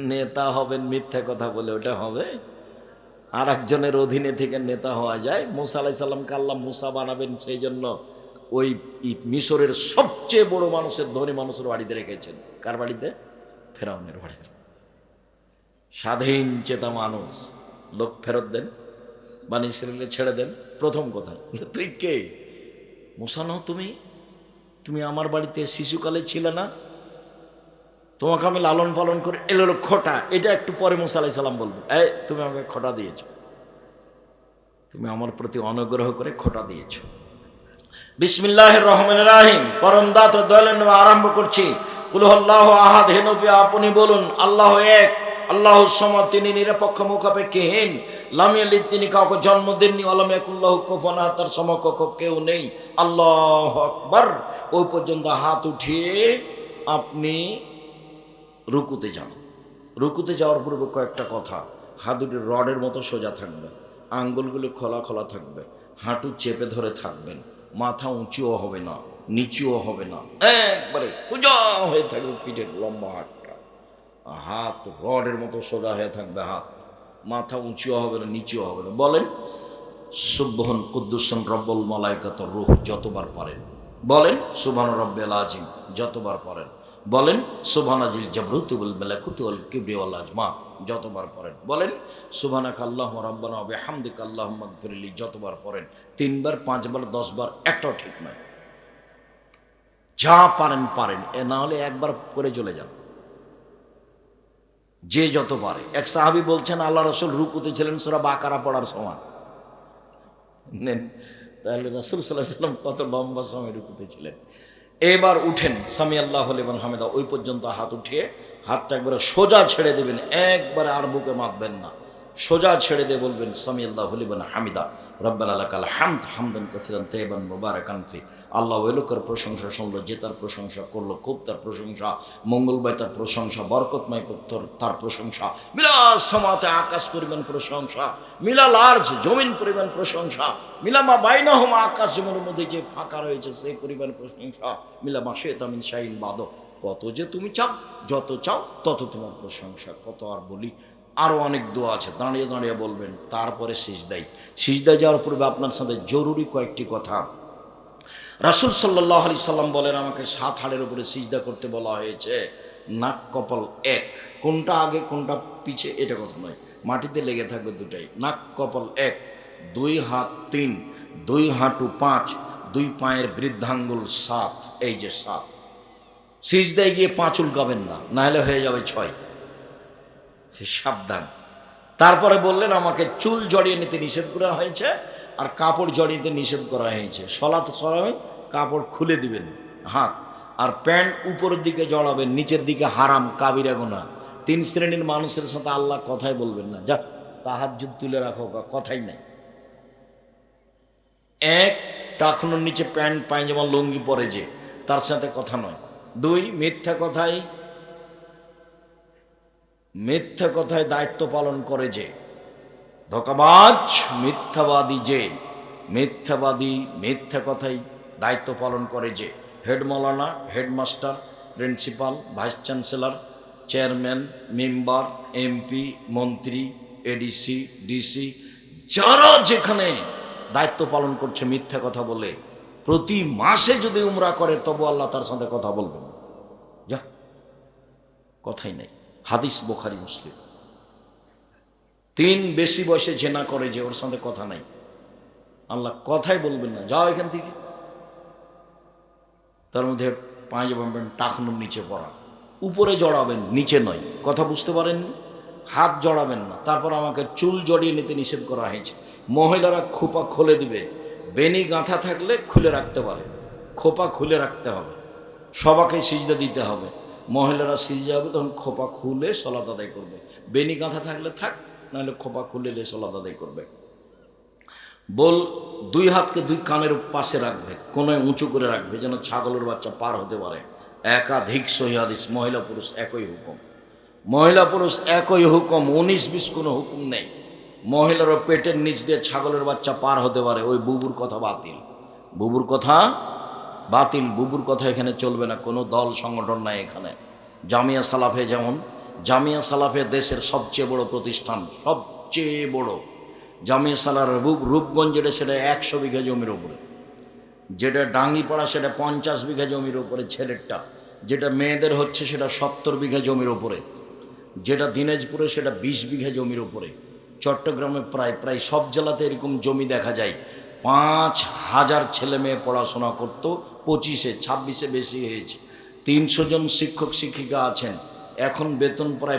নেতা হবেন মিথ্যা কথা বলে ওটা হবে? আর একজনের অধীনে থেকে নেতা হওয়া যায়? মূসা আলাইহিস সালামকে আল্লাহ মূসা বানাবেন, সেই জন্য ওই মিশরের সবচেয়ে বড় মানুষের, ধনী মানুষের বাড়িতে রেখেছেন। কার বাড়িতে? ফেরাউনের বাড়িতে। স্বাধীন চেতা মানুষ, লোক ফেরত দেন, বনি ইসরাইলকে ছেড়ে দেন। প্রথম কথা, তুই কে? মূসা নও তুমি? তুমি আমার বাড়িতে শিশুকালে ছিলে না? তোমাকে আমি লালন পালন করে, এলো খোটা, এটা একটু পরে মূসা আলাইহিস সালাম বলবো, এই তুমি আমাকে খোটা দিয়েছ, তুমি আমার প্রতি অনুগ্রহ করে খোটা দিয়েছ। বিসমিল্লাহির রহমানির রহিম, পরম দাত ও দয়ালু আরম্ভ করছি। কুল হুয়াল্লাহু আহাদ, হে নবী আপনি বলুন আল্লাহ এক, আল্লাহুস সামাদ, তিনি নিরপেক্ষ মুখাপেক্ষীহীন, লাম ইয়ালিদ, তিনি কাউকে জন্ম দেননি, ওয়া লাম ইয়াকুল লাহু কুফুয়ান আহাদ, তার সমকক্ষ কেউ নেই। আল্লাহু আকবার। ওই পর্যন্ত হাত উঠিয়ে আপনি রুকুতে যান। রুকুতে যাওয়ার পূর্বে কয়েকটা কথা, হাত দুটি রডের মতো সোজা থাকবে, আঙ্গুলগুলো খোলা খোলা থাকবে, হাঁটু চেপে ধরে থাকবেন, মাথা উঁচুও হবে না নিচুও হবে না, একবারে সোজা হয়ে থাকবে, পিঠের লম্বা হাতটা, হাত রডের মতো সোজা হয়ে থাকবে, হাত, মাথা উঁচুও হবে না নিচুও হবে না। বলেন সুবহান কুদ্দুসুন রব্বুল মালাইকাতুর রূহ, যতবার পারেন বলেন। সুবহান রাব্বিল আযীম, যতবার পারেন বলেন। সুবহানাজিল জাবরুতি ওয়াল মালাকুতি ওয়াল কিবরি ওয়াল আজমা। যতবার পড়েন। বলেন সুবহানাকা আল্লাহুম্মা রাব্বানা ওয়া বিহামদিকা আল্লাহুম্মা ইগফিরলি, যতবার পড়েন। 3 বার, 5 বার, 10 বার, একটাও ঠিক নয়। যা পারেন পারেন, এ না হলে একবার করে চলে যান, যে যত পারে। এক সাহাবী বলছেন আল্লাহ রাসূল রুকুতে ছিলেন সূরা বাকারা পড়ার সমান। নেন তাহলে রাসূল সাল্লাল্লাহু আলাইহি ওয়াসাল্লাম কত লম্বা সময় রুকুতে ছিলেন। এবার উঠেন সামি আল্লাহু লিমান হামিদা, ওই পর্যন্ত হাত উঠিয়ে হাতটা একবারে সোজা ছেড়ে দেবেন, একবারে আর বুকে মাপবেন না, সোজা ছেড়ে দিয়ে বলবেন সামি আল্লাহু লিমান হামিদা রব্বানা লাকাল হামদ হামদান কাসীরান তাইয়িবান মুবারাকান ফি। আল্লাহ ওই লোকের প্রশংসা শুনলো যে তার প্রশংসা করলো, খুব তার প্রশংসা, মঙ্গলময় তার প্রশংসা, বরকতময় তার প্রশংসা, মিলা সামাতে আকাশ পরিমাণ প্রশংসা, মিলা লার্জ জমিন পরিমাণ প্রশংসা, মিলা মা বাইনাহুমা আকাশ জমিনের মধ্যে যে ফাঁকা রয়েছে সেই পরিমাণ প্রশংসা, মিলা মা শাইতা মিন শাইইন বাদ, কত যে তুমি চাও, যত চাও তত তোমার প্রশংসা। কত আর বলি, আরও অনেক দোয়া আছে, দাঁড়িয়ে দাঁড়িয়ে বলবেন। তারপরে সিজদায় যাওয়ার পূর্বে আপনার সাথে জরুরি কয়েকটি কথা। রাসূল সাল্লাল্লাহু আলাইহি সাল্লাম বলেন আমাকে 7 হাড়ের উপরে সিজদা করতে বলা হয়েছে, নাক কপাল এক, কোনটা আগে কোনটা পিছে এটা কথা নয়, মাটিতে লেগে থাকবে দুটাই। নাক কপাল এক, 2 হাত 3, 2 হাঁটু 5, 2 পায়ের বৃদ্ধাঙ্গুল 7, এই যে 7। সিজদায় গিয়ে 5 উল্কাবেন না, নাহলে হয়ে যাবে 6, সাবধান। তারপরে বললেন আমাকে চুল জড়িয়ে নিতে নিষেধ করা হয়েছে আর কাপড় জড়িয়ে নিতে নিষেধ করা হয়েছে। সলাত সময় কাপড় খুলে দিবেন হাত, আর প্যান্ট উপরের দিকে জড়াবেন, নিচের দিকে হারাম, কাবিরা গুনাহ। 3 শ্রেণীর মানুষের সাথে আল্লাহ কথাই বলবেন না, যা তাহাজ্জুদ তুলে রাখো, কথাই নাই। 1, টাকনুর নিচে প্যান্ট পায়জামা লুঙ্গি পরে যে, তার সাথে কথা নয়। 2, মিথ্যা কথায় দায়িত্ব পালন করে যে, ধোঁকাবাজ মিথ্যাবাদী যে, মিথ্যা কথায় দায়িত্ব পালন করে যে, হেড মৌলানা, headmaster, principal, vice chancellor, chairman, member, MP, মন্ত্রী, এডিসি, ডিসি, যারা যেখানে দায়িত্ব পালন করছে মিথ্যা কথা বলে, প্রতি মাসে যদি উমরা করে তবু আল্লাহ তার সাথে কথা বলবেন, যা কথাই নাই। হাদিস বুখারী মুসলিম। 3, বেশি বয়সে জেনা করে যে, ওর সাথে কথা নাই, আল্লাহ কথাই বলবেন না, যাও এখান থেকে। তার মধ্যে পায়জামা প্যান্ট টাকনুর নিচে পরা, উপরে জড়াবেন, নিচে নয়, কথা বুঝতে পারেন? হাত জড়াবেন না। তারপর আমাকে চুল জড়িয়ে নিতে নিষেধ করা হয়েছে। মহিলারা খোপা খুলে দিবে, বেনি গাঁথা থাকলে খুলে রাখতে পারে, খোপা খুলে রাখতে হবে, সবাকে সিজদা দিতে হবে। মহিলারা সিজদা হবে তখন খোপা খুলে সলাত আদায় করবে, বেনি গাঁথা থাকলে থাক, নাহলে খোপা খুলে দিয়ে সলাত আদায় করবে। 2 হাতকে 2 কানের পাশে রাখবে, কোনোয় উঁচু করে রাখবে যেন ছাগলের বাচ্চা পার হতে পারে। একাধিক সহিহ হাদিস, মহিলা পুরুষ একই হুকুম, 19-20 কোনো হুকুম নেই। মহিলারও পেটের নিচ দিয়ে ছাগলের বাচ্চা পার হতে পারে, ওই বুবুর কথা বাতিল, বুবুর কথা এখানে চলবে না, কোনো দল সংগঠন নাই এখানে। জামিয়া সালাফে, যেমন জামিয়া সালাফে দেশের সবচেয়ে বড় প্রতিষ্ঠান, সবচেয়ে বড় জামিয়া সালার রূপগঞ্জ, যেটা সেটা 100 বিঘা জমির উপরে, যেটা ডাঙ্গিপাড়া সেটা 50 বিঘা জমির উপরে ছেলেরটা, যেটা মেয়েদের হচ্ছে সেটা 70 বিঘা জমির উপরে, যেটা দিনাজপুরে সেটা 20 বিঘা জমির উপরে, চট্টগ্রামে প্রায় সব জেলাতে এরকম জমি দেখা যায়। 5000 ছেলে মেয়ে পড়াশোনা করত, 25-26 বেশি হয়েছে। 300 জন শিক্ষক শিক্ষিকা আছেন, এখন বেতন প্রায়